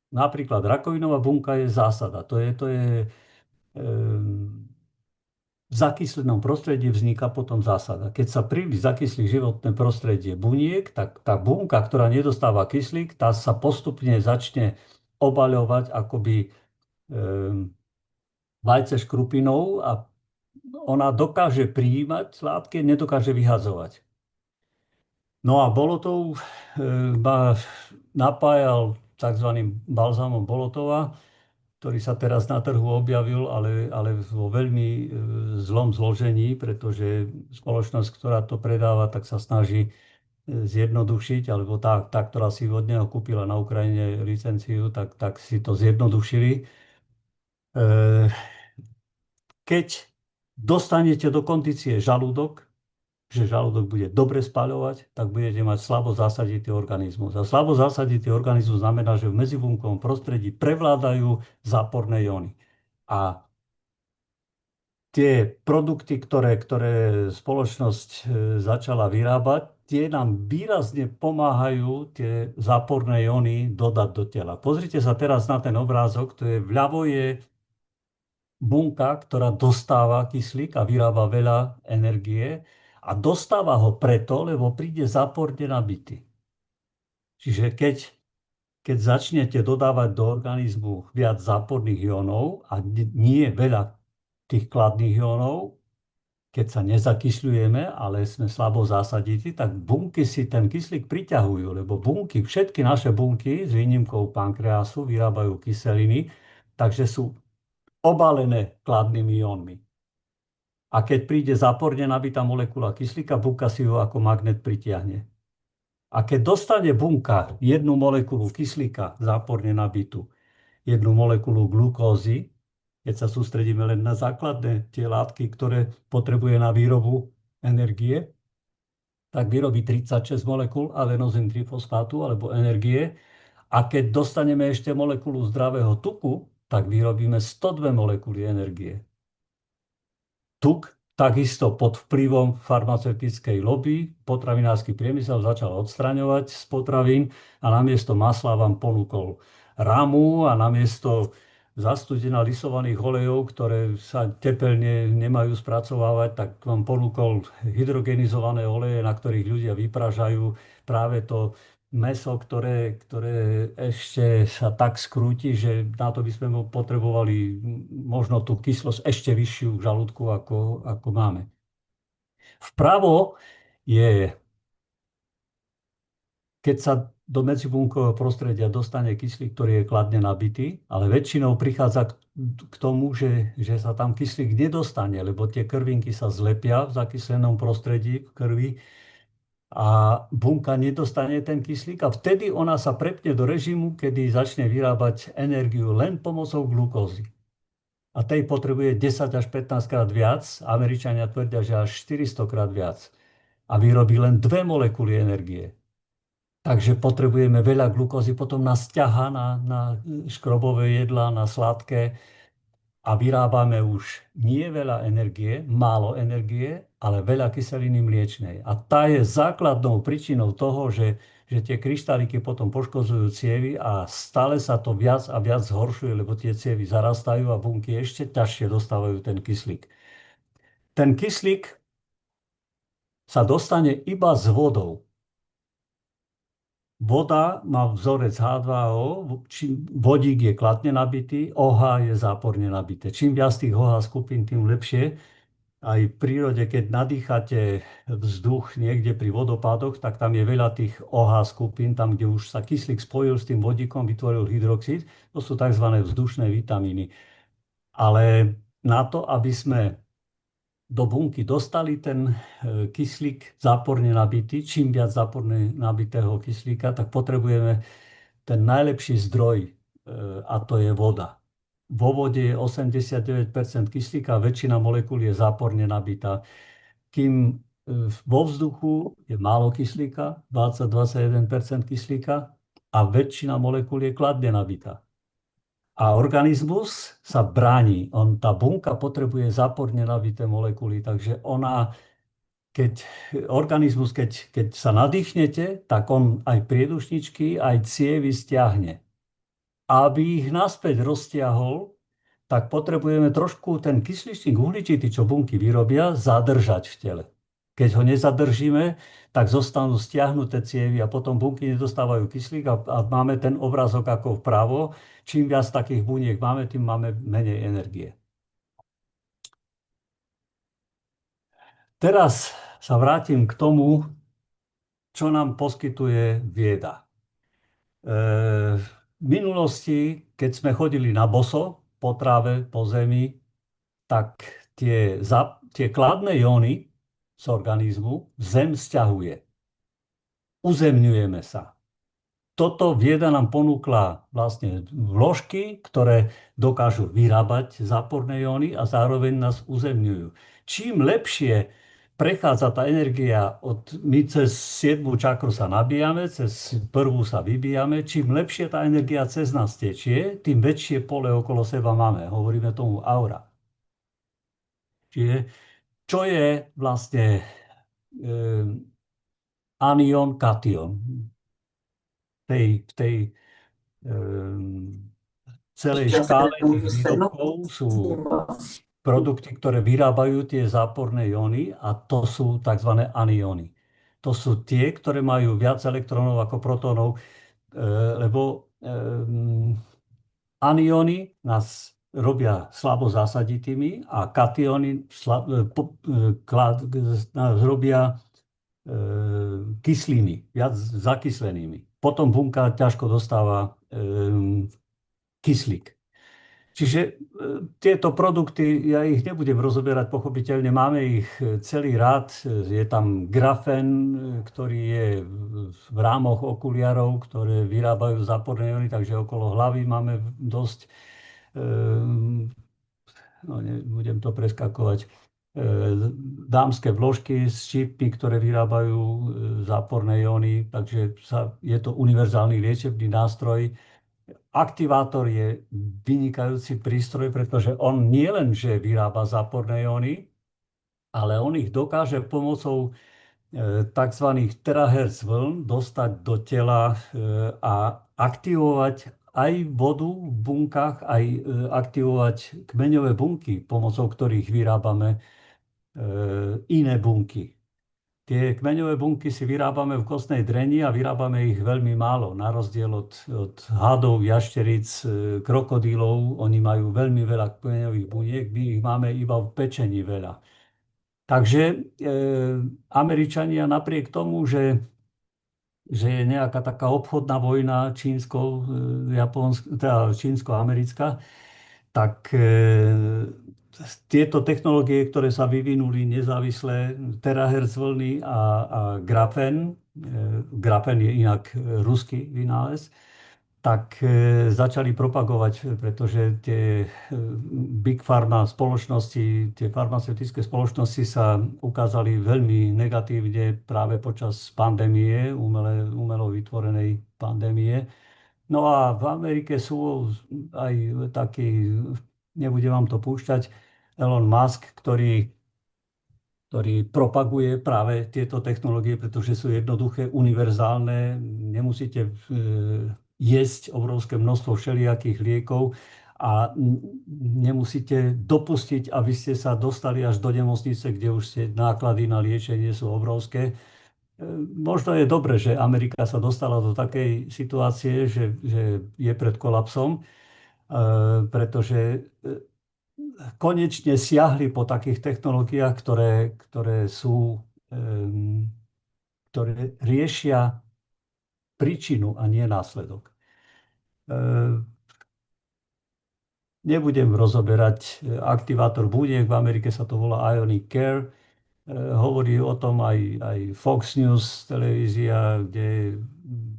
napríklad rakovinová bunka je zásada. To je v zakyslenom prostredí vzniká potom zásada. Keď sa príliš zakyslí životné prostredie buniek, tak tá bunka, ktorá nedostáva kyslík, tá sa postupne začne obaľovať akoby vajce škrupinou a ona dokáže prijímať látky, nedokáže vyhadzovať. No a Bolotov ma napájal tzv. Balzámom Bolotova, ktorý sa teraz na trhu objavil, ale vo veľmi zlom zložení, pretože spoločnosť, ktorá to predáva, tak sa snaží zjednodušiť, alebo tá, ktorá si od neho kúpila na Ukrajine licenciu, tak si to zjednodušili. Keď dostanete do kondície žalúdok, že žalúdok bude dobre spaľovať, tak budete mať slabo zásaditý organizmus. A slabo zásaditý organizmus znamená, že v medzivunkovom prostredí prevládajú záporné jóny. A tie produkty, ktoré spoločnosť začala vyrábať, tie nám výrazne pomáhajú tie záporné jóny dodať do tela. Pozrite sa teraz na ten obrázok, vľavo je bunka, ktorá dostáva kyslík a vyrába veľa energie a dostáva ho preto, lebo príde záporne nabitý. Čiže keď začnete dodávať do organizmu viac záporných jónov a nie veľa tých kladných jónov, keď sa nezakysľujeme, ale sme slabo zásadití, tak bunky si ten kyslík priťahujú, lebo všetky naše bunky s výnimkou pankreasu vyrábajú kyseliny, takže sú obalené kladnými jónmi. A keď príde záporne nabitá molekula kyslíka, bunka si ho ako magnet pritiahne. A keď dostane bunka jednu molekulu kyslíka záporne nabitú, jednu molekulu glukózy, keď sa sústredíme len na základné tie látky, ktoré potrebuje na výrobu energie, tak vyrobí 36 molekúl adenozín trifosfátu alebo energie. A keď dostaneme ešte molekulu zdravého tuku, tak vyrobíme 102 molekuly energie. Tuk takisto pod vplyvom farmaceutickej lobby potravinársky priemysel začal odstraňovať z potravín a namiesto masla vám ponúkol ramu a namiesto zastudena lisovaných olejov, ktoré sa tepelne nemajú spracovávať, tak vám ponúkol hydrogenizované oleje, na ktorých ľudia vypražajú práve to mäso, ktoré ešte sa tak skrúti, že na to by sme potrebovali možno tú kyslosť ešte vyššiu v žalúdku, ako máme. Vpravo je, keď sa do medzibunkového prostredia dostane kyslík, ktorý je kladne nabitý, ale väčšinou prichádza k tomu, že sa tam kyslík nedostane, lebo tie krvinky sa zlepia v zakyslenom prostredí v krvi a bunka nedostane ten kyslík a vtedy ona sa prepne do režimu, kedy začne vyrábať energiu len pomocou glukózy. A tej potrebuje 10 až 15 krát viac, Američania tvrdia, že až 400 krát viac. A vyrobí len 2 molekuly energie. Takže potrebujeme veľa glukózy, potom nás ťahá na škrobové jedlá, na sladké a vyrábame už nie veľa energie, málo energie, ale veľa kyseliny mliečnej. A tá je základnou príčinou toho, že tie kryštáliky potom poškodzujú cievy a stále sa to viac a viac zhoršuje, lebo tie cievy zarastajú a bunky ešte ťažšie dostávajú ten kyslík. Ten kyslík sa dostane iba s vodou. Voda má vzorec H2O, čím vodík je kladne nabitý, OH je záporne nabité. Čím viac tých OH skupín, tým lepšie. Aj v prírode, keď nadýchate vzduch niekde pri vodopádoch, tak tam je veľa tých OH skupín, tam, kde už sa kyslík spojil s tým vodíkom, vytvoril hydroxid. To sú tzv. Vzdušné vitamíny. Ale na to, aby sme do bunky dostali ten kyslík záporne nabitý, čím viac záporne nabitého kyslíka, tak potrebujeme ten najlepší zdroj a to je voda. Vo vode je 89% kyslíka, väčšina molekúl je záporne nabitá. Kým vo vzduchu je málo kyslíka, 20-21% kyslíka a väčšina molekúl je kladne nabitá. A organizmus sa bráni. Tá bunka potrebuje záporne nabité molekuly, takže organizmus, keď sa nadýchnete, tak on aj priedušničky, aj cievy stiahne. A aby ich naspäť roztiahol, tak potrebujeme trošku ten kysličník uhličitý, čo bunky vyrobia, zadržať v tele. Keď ho nezadržíme, tak zostanú stiahnuté cievy a potom bunky nedostávajú kyslík a máme ten obrázok ako vpravo. Čím viac takých buniek máme, tým máme menej energie. Teraz sa vrátim k tomu, čo nám poskytuje vieda. V minulosti, keď sme chodili na boso po tráve, po zemi, tak tie kladné jóny z organizmu zem sťahuje. Uzemňujeme sa. Toto vieda nám ponúkla vlastne vložky, ktoré dokážu vyrábať záporné jóny a zároveň nás uzemňujú. Čím lepšie prechádza tá energia, my cez 7. čakru sa nabíjame, cez 1. sa vybíjame, čím lepšie tá energia cez nás tečie, tým väčšie pole okolo seba máme. Hovoríme tomu aura. Čiže čo je vlastne anion, kation? V tej celej škále tých výrobkov sú produkty, ktoré vyrábajú tie záporné jóny a to sú tzv. Anióny. To sú tie, ktoré majú viac elektrónov ako protónov, lebo anióny nás robia slabo zásaditými a katióny nás robia kyslými, viac zakyslenými. Potom bunka ťažko dostáva kyslík. Čiže tieto produkty, ja ich nebudem rozoberať, pochopiteľne máme ich celý rád. Je tam grafen, ktorý je v rámoch okuliarov, ktoré vyrábajú záporné jóny, takže okolo hlavy máme dosť, nebudem to preskakovať, dámske vložky s čipmi, ktoré vyrábajú záporné jóny, takže je to univerzálny liečebný nástroj. Aktivátor je vynikajúci prístroj, pretože on nie len, že vyrába záporné jóny, ale on ich dokáže pomocou tzv. Terahertz vln dostať do tela a aktivovať aj vodu v bunkách, aj aktivovať kmeňové bunky, pomocou ktorých vyrábame iné bunky. Tie kmeňové bunky si vyrábame v kostnej dreni a vyrábame ich veľmi málo. Na rozdiel od hadov, jašteric, krokodílov, oni majú veľmi veľa kmeňových buniek, my ich máme iba v pečení veľa. Takže Američania napriek tomu, že je nejaká taká obchodná vojna čínsko-americká, tak tieto technológie, ktoré sa vyvinuli nezávisle, terahertz vlny a grafén, grafén je inak ruský vynález, tak začali propagovať, pretože tie big pharma spoločnosti, tie farmaceutické spoločnosti sa ukázali veľmi negatívne práve počas pandémie, umelo vytvorenej pandémie. No a v Amerike sú aj takí, nebudem vám to púšťať, Elon Musk, ktorý propaguje práve tieto technológie, pretože sú jednoduché, univerzálne. Nemusíte jesť obrovské množstvo všelijakých liekov a nemusíte dopustiť, aby ste sa dostali až do nemocnice, kde už ste náklady na liečenie sú obrovské. Možno je dobre, že Amerika sa dostala do takej situácie, že je pred kolapsom, pretože konečne siahli po takých technológiách, ktoré riešia príčinu a nie následok. Nebudem rozoberať aktivátor buniek, v Amerike sa to volá Ionic Care. Hovorí o tom aj Fox News televízia, kde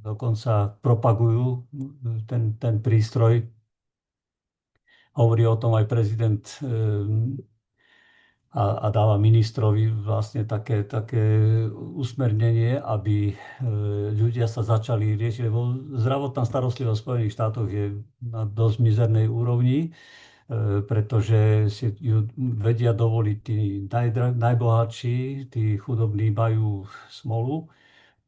dokonca propagujú ten prístroj. Hovorí o tom aj prezident a dáva ministrovi vlastne také usmernenie, aby ľudia sa začali riešiť, lebo zdravotná starostlivosť v Spojených štátoch je na dosť mizernej úrovni, pretože si ju vedia dovoliť tí najbohatší, tí chudobní majú smolu.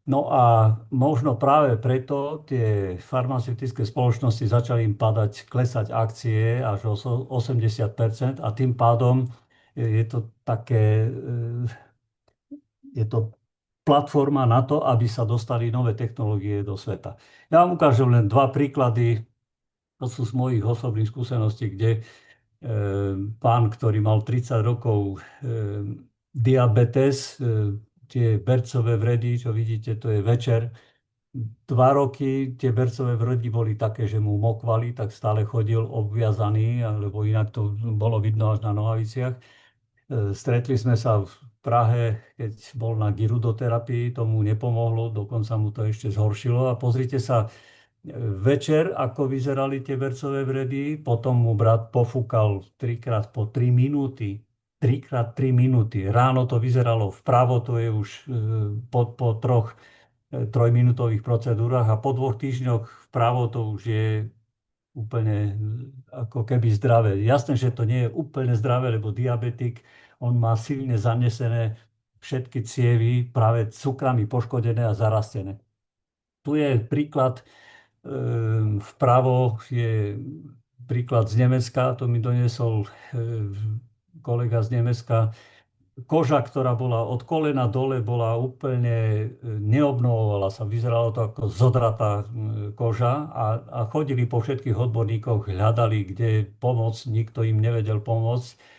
No a možno práve preto tie farmaceutické spoločnosti začali im klesať akcie až o 80% a tým pádom je to také, je to platforma na to, aby sa dostali nové technológie do sveta. Ja vám ukážem len dva príklady, to sú z mojich osobných skúseností, kde pán, ktorý mal 30 rokov diabetes, tie bercové vredy, čo vidíte, to je večer. 2 roky tie bercové vredy boli také, že mu mokvali, tak stále chodil obviazaný, alebo inak to bolo vidno až na nohaviciach. Stretli sme sa v Prahe, keď bol na gyrudoterapii, tomu nepomohlo, dokonca mu to ešte zhoršilo. A pozrite sa, večer, ako vyzerali tie bercové vredy, potom mu brat pofúkal 3x po 3 minúty. 3x3 minúty. Ráno to vyzeralo vpravo, to je už po 3 minútových procedúrach a po 2 týždňoch vpravo to už je úplne ako keby zdravé. Jasné, že to nie je úplne zdravé, lebo diabetik, on má silne zanesené všetky cievy, práve cukrami poškodené a zarastené. Tu je príklad, vpravo je príklad z Nemecka, to mi doniesol kolega z Nemecka. Koža, ktorá bola od kolena dole, bola úplne, neobnovovala sa. Vyzeralo to ako zodratá koža a chodili po všetkých odborníkoch, hľadali, kde pomôcť, nikto im nevedel pomôcť.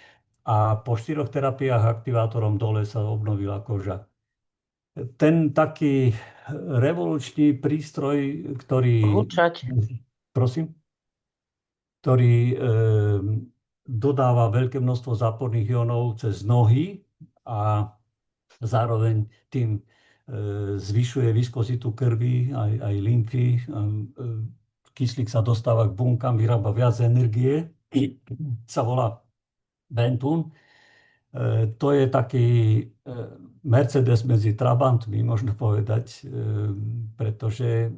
A po 4 terapiách aktivátorom dole sa obnovila koža. Ten taký revolučný prístroj, ktorý... Prosím? Ktorý dodáva veľké množstvo záporných ionov cez nohy a zároveň tým zvyšuje viskozitu krvi, aj lymfy. Kyslík sa dostáva k bunkám, vyrába viac energie, sa volá Ventun. To je taký Mercedes medzi Trabantmi, možno povedať, pretože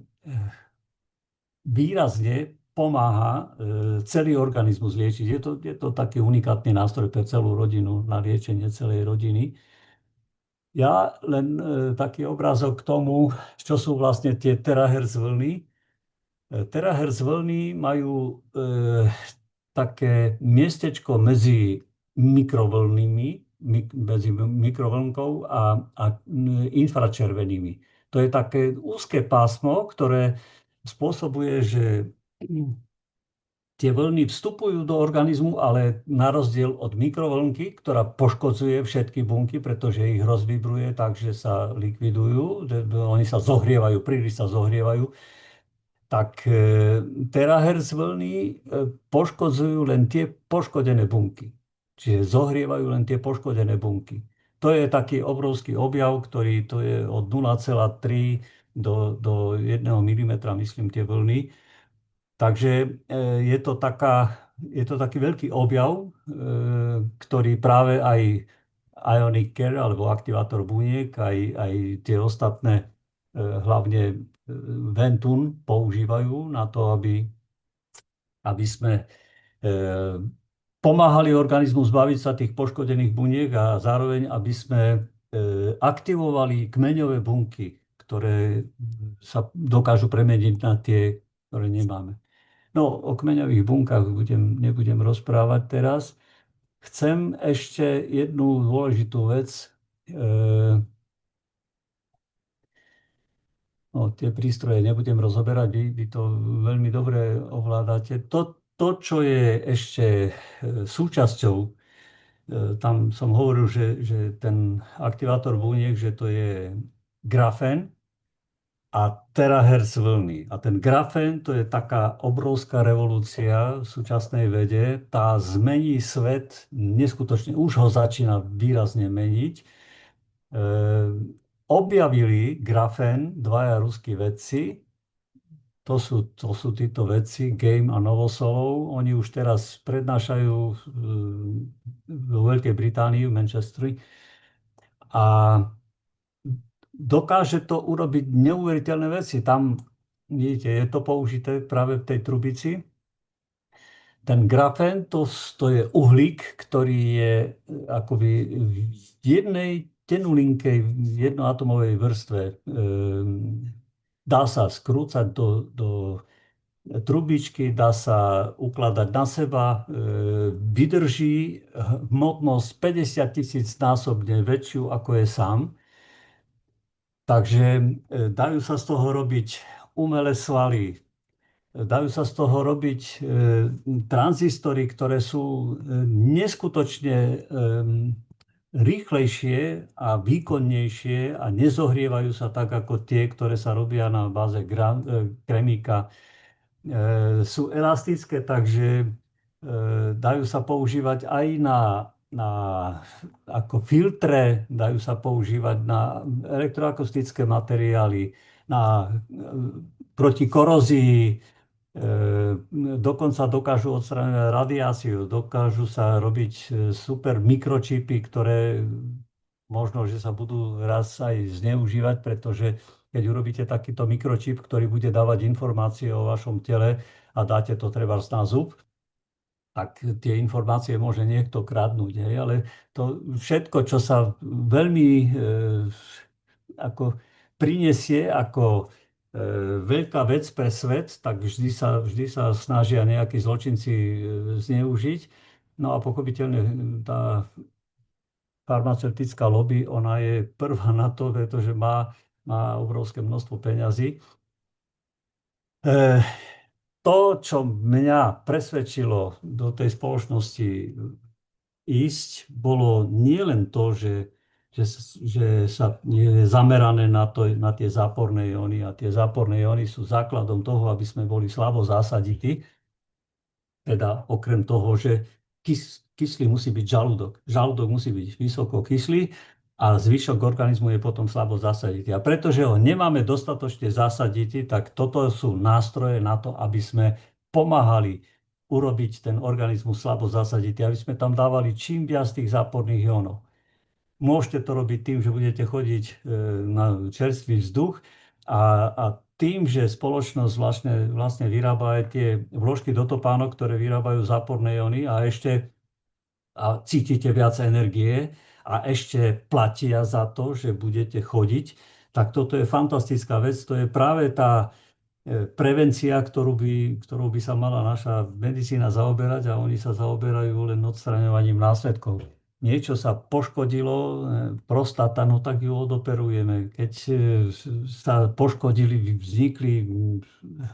výrazne pomáha celý organizmus liečiť. Je to taký unikátny nástroj pre celú rodinu, na liečenie celej rodiny. Ja len taký obrázok k tomu, čo sú vlastne tie terahertz vlny. Terahertz vlny majú také miestečko medzi mikrovlnkou a infračervenými. To je také úzke pásmo, ktoré spôsobuje, že tie vlny vstupujú do organizmu, ale na rozdiel od mikrovlnky, ktorá poškodzuje všetky bunky, pretože ich rozvibruje tak, že sa likvidujú, oni sa zohrievajú, príliš sa zohrievajú, tak terahertz vlny poškodzujú len tie poškodené bunky. Čiže zohrievajú len tie poškodené bunky. To je taký obrovský objav, ktorý to je od 0,3 do 1 mm, myslím, tie vlny. Takže je to taký veľký objav, ktorý práve aj Ionic Care alebo aktivátor buniek, aj tie ostatné, hlavne Ventun, používajú na to, aby sme pomáhali organizmu zbaviť sa tých poškodených buniek a zároveň, aby sme aktivovali kmeňové bunky, ktoré sa dokážu premeniť na tie, ktoré nemáme. No, o kmeňových bunkách nebudem rozprávať teraz. Chcem ešte jednu dôležitú vec. No, tie prístroje nebudem rozoberať, vy to veľmi dobre ovládate. Čo je ešte súčasťou, tam som hovoril, že ten aktivátor buniek, že to je grafén a terahertz vlny. A ten grafén, to je taká obrovská revolúcia v súčasnej vede. Tá zmení svet neskutočne, už ho začína výrazne meniť. Objavili grafén dvaja ruskí vedci. To sú títo vedci, Game a Novosolov. Oni už teraz prednášajú vo Veľkej Británii, v Manchesteri. A dokáže to urobiť neuveriteľné veci. Tam, vidíte, je to použité práve v tej trubici. Ten grafén, to je uhlík, ktorý je akoby v jednej tenulinkej, jednoatomovej vrstve. Dá sa skrúcať do trubičky, dá sa ukladať na seba, vydrží hmotnosť 50 000 násobne väčšiu, ako je sám. Takže dajú sa z toho robiť umelé svaly, dajú sa z toho robiť tranzistory, ktoré sú neskutočne rýchlejšie a výkonnejšie a nezohrievajú sa tak ako tie, ktoré sa robia na báze kremíka. Sú elastické, takže dajú sa používať aj na ako filtre, dajú sa používať na elektroakustické materiály, proti korózii, dokonca dokážu odstráňovať radiáciu, dokážu sa robiť super mikročipy, ktoré možno, že sa budú raz aj zneužívať, pretože keď urobíte takýto mikročip, ktorý bude dávať informácie o vašom tele a dáte to trebárs na zub, tak tie informácie môže niekto kradnúť. Hej? Ale to všetko, čo sa veľmi ako prinesie ako veľká vec pre svet, tak vždy sa snažia nejakí zločinci zneužiť. No a pochopiteľne tá farmaceutická lobby, ona je prvá na to, pretože má obrovské množstvo peňazí. To, čo mňa presvedčilo do tej spoločnosti ísť, bolo nielen to, že sa je zamerané na tie záporné jóny a tie záporné jóny sú základom toho, aby sme boli slabo zásadití. Teda okrem toho, že kyslý musí byť žalúdok. Žalúdok musí byť vysoko kyslý a zvyšok organizmu je potom slabo zasaditý. A pretože ho nemáme dostatočne zasaditý, tak toto sú nástroje na to, aby sme pomáhali urobiť ten organizmus slabo zasaditý, aby sme tam dávali čím viac tých záporných jónov. Môžete to robiť tým, že budete chodiť na čerstvý vzduch a tým, že spoločnosť vlastne vyrába aj tie vložky do topánok, ktoré vyrábajú záporné jóny a cítite viac energie a ešte platia za to, že budete chodiť, tak toto je fantastická vec. To je práve tá prevencia, ktorou by sa mala naša medicína zaoberať a oni sa zaoberajú len odstraňovaním následkov. Niečo sa poškodilo, prostata, no tak ju odoperujeme. Keď sa poškodili, vznikli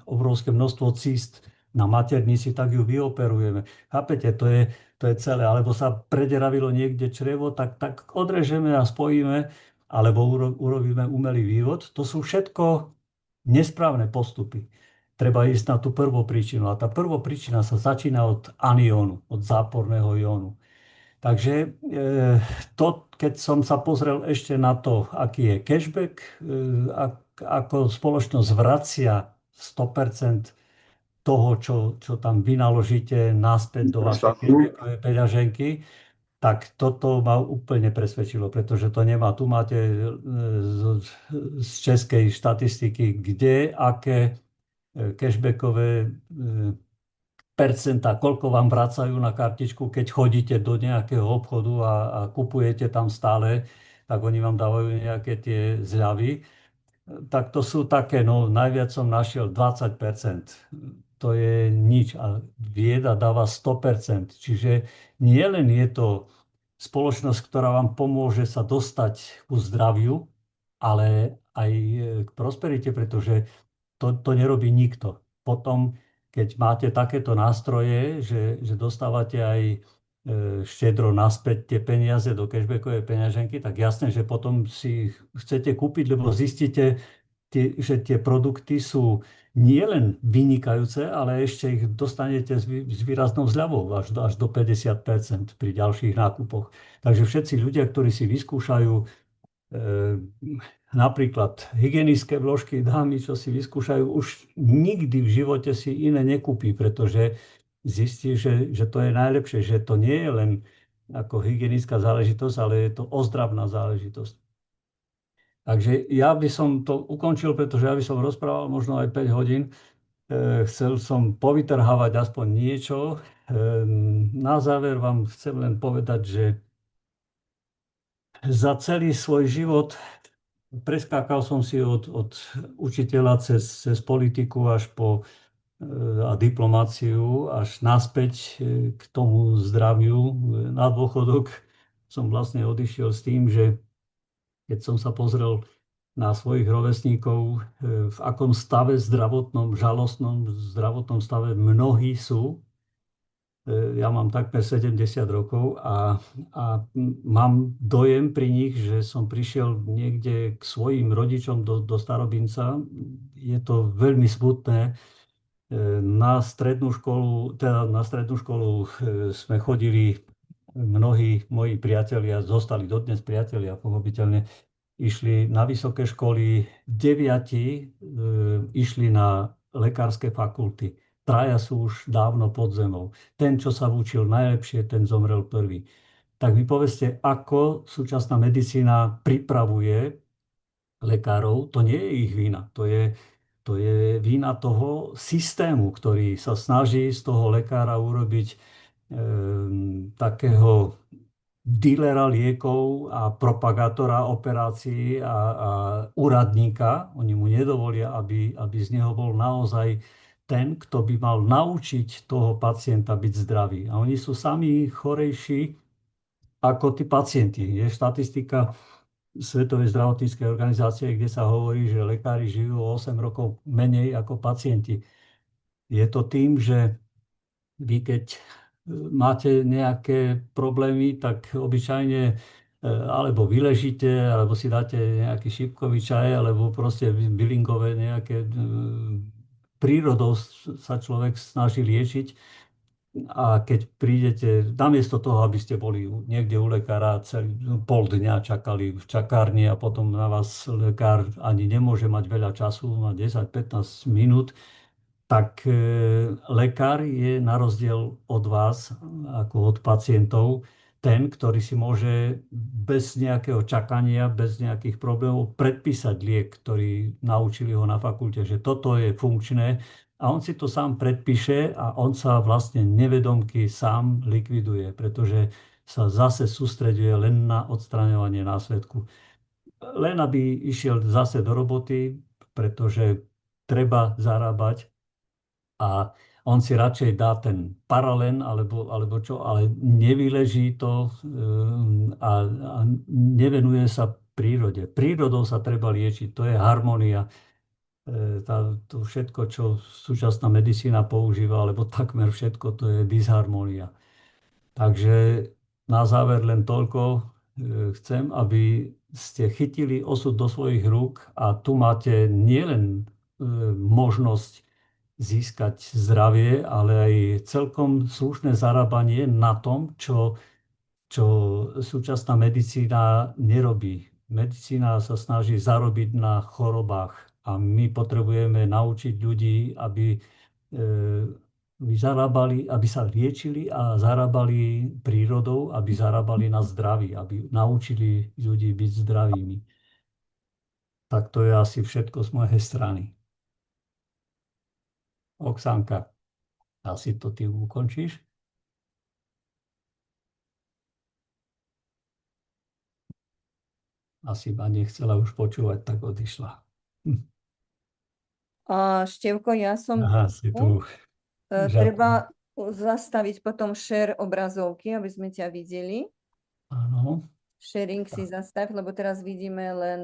obrovské množstvo cyst na maternici, tak ju vyoperujeme. Chápete, to je celé. Alebo sa prederavilo niekde črevo, tak odrežeme a spojíme, alebo urobíme umelý vývod. To sú všetko nesprávne postupy. treba ísť na tú prvopríčinu. A tá prvopríčina sa začína od aniónu, od záporného jónu. Takže keď som sa pozrel ešte na to, aký je cashback, ako spoločnosť vracia 100% toho, čo tam vynaložíte naspäť do vašej cashbackovej peňaženky, tak toto ma úplne presvedčilo, pretože to nemá. Tu máte z českej štatistiky, kde aké cashbackové percentá, koľko vám vracajú na kartičku, keď chodíte do nejakého obchodu a kupujete tam stále, tak oni vám dávajú nejaké tie zľavy. Tak to sú také, no najviac som našiel 20%. To je nič a vieda dáva 100%. Čiže nielen je to spoločnosť, ktorá vám pomôže sa dostať ku zdraviu, ale aj k prosperite, pretože to nerobí nikto. Potom, keď máte takéto nástroje, že dostávate aj štedro naspäť tie peniaze do cashbackovej peňaženky, tak jasné, že potom si ich chcete kúpiť, lebo zistíte, že tie produkty sú nielen vynikajúce, ale ešte ich dostanete s výraznou zľavou až do 50% pri ďalších nákupoch. Takže všetci ľudia, ktorí si vyskúšajú napríklad hygienické vložky, dámy, čo si vyskúšajú, už nikdy v živote si iné nekúpi, pretože zistí, že to je najlepšie, že to nie je len ako hygienická záležitosť, ale je to ozdravná záležitosť. Takže ja by som to ukončil, pretože ja by som rozprával možno aj 5 hodín. Chcel som povytrhávať aspoň niečo. Na záver vám chcem len povedať, že za celý svoj život preskákal som si od učiteľa cez politiku až po a diplomáciu až naspäť k tomu zdraviu. Na dôchodok som vlastne odišiel s tým, že keď som sa pozrel na svojich rovesníkov, v akom stave zdravotnom, žalostnom zdravotnom stave mnohí sú. Ja mám takmer 70 rokov a mám dojem pri nich, že som prišiel niekde k svojim rodičom do Starobinca. Je to veľmi smutné. Na strednú školu sme chodili, mnohí moji priatelia, zostali dodnes priatelia, pochopiteľne, išli na vysoké školy, 9 išli na lekárske fakulty. Traja sú už dávno pod zemou. Ten, čo sa učil najlepšie, ten zomrel prvý. Tak mi povedzte, ako súčasná medicína pripravuje lekárov, to nie je ich vina. To je vina toho systému, ktorý sa snaží z toho lekára urobiť takého dílera liekov a propagátora operácií a úradníka. Oni mu nedovolia, aby z neho bol naozaj ten, kto by mal naučiť toho pacienta byť zdravý. A oni sú sami chorejší ako tí pacienti. Je štatistika Svetovej zdravotníckej organizácie, kde sa hovorí, že lekári žijú o 8 rokov menej ako pacienti. Je to tým, že vy keď máte nejaké problémy, tak obyčajne alebo vyležíte, alebo si dáte nejaký šípkový čaj, alebo proste bylingové nejaké prírodou sa človek snaží liečiť. A keď prídete, namiesto toho, aby ste boli niekde u lekára celý pol dňa čakali v čakárni a potom na vás lekár ani nemôže mať veľa času, má 10-15 minút, tak lekár je na rozdiel od vás, ako od pacientov, ten, ktorý si môže bez nejakého čakania, bez nejakých problémov predpísať liek, ktorý naučili ho na fakulte, že toto je funkčné a on si to sám predpíše a on sa vlastne nevedomky sám likviduje, pretože sa zase sústreďuje len na odstraňovanie následku. Len aby išiel zase do roboty, pretože treba zarábať, a on si radšej dá ten paralen alebo čo, ale nevyleží to a nevenuje sa prírode. Prírodou sa treba liečiť, to je harmónia. To všetko, čo súčasná medicína používa, alebo takmer všetko, to je disharmónia. Takže na záver len toľko. Chcem, aby ste chytili osud do svojich rúk a tu máte nielen možnosť získať zdravie, ale aj celkom slušné zarábanie na tom, čo súčasná medicína nerobí. Medicína sa snaží zarobiť na chorobách a my potrebujeme naučiť ľudí, aby sa liečili a zarábali prírodou, aby zarábali na zdraví, aby naučili ľudí byť zdravými. Tak to je asi všetko z mojej strany. Oksanka, asi to ty ukončíš? Asi ma nechcela už počúvať, tak odišla. Števko, ja som Aha, si tu. Treba zastaviť potom share obrazovky, aby sme ťa videli. Áno. Sharing si zastav, lebo teraz vidíme len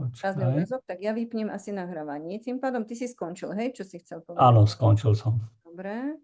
prázdny Počkaj. obrazok. Tak ja vypnem asi nahrávanie. Tým pádom ty si skončil, hej? Čo si chcel povedať? Áno, skončil som. Dobre.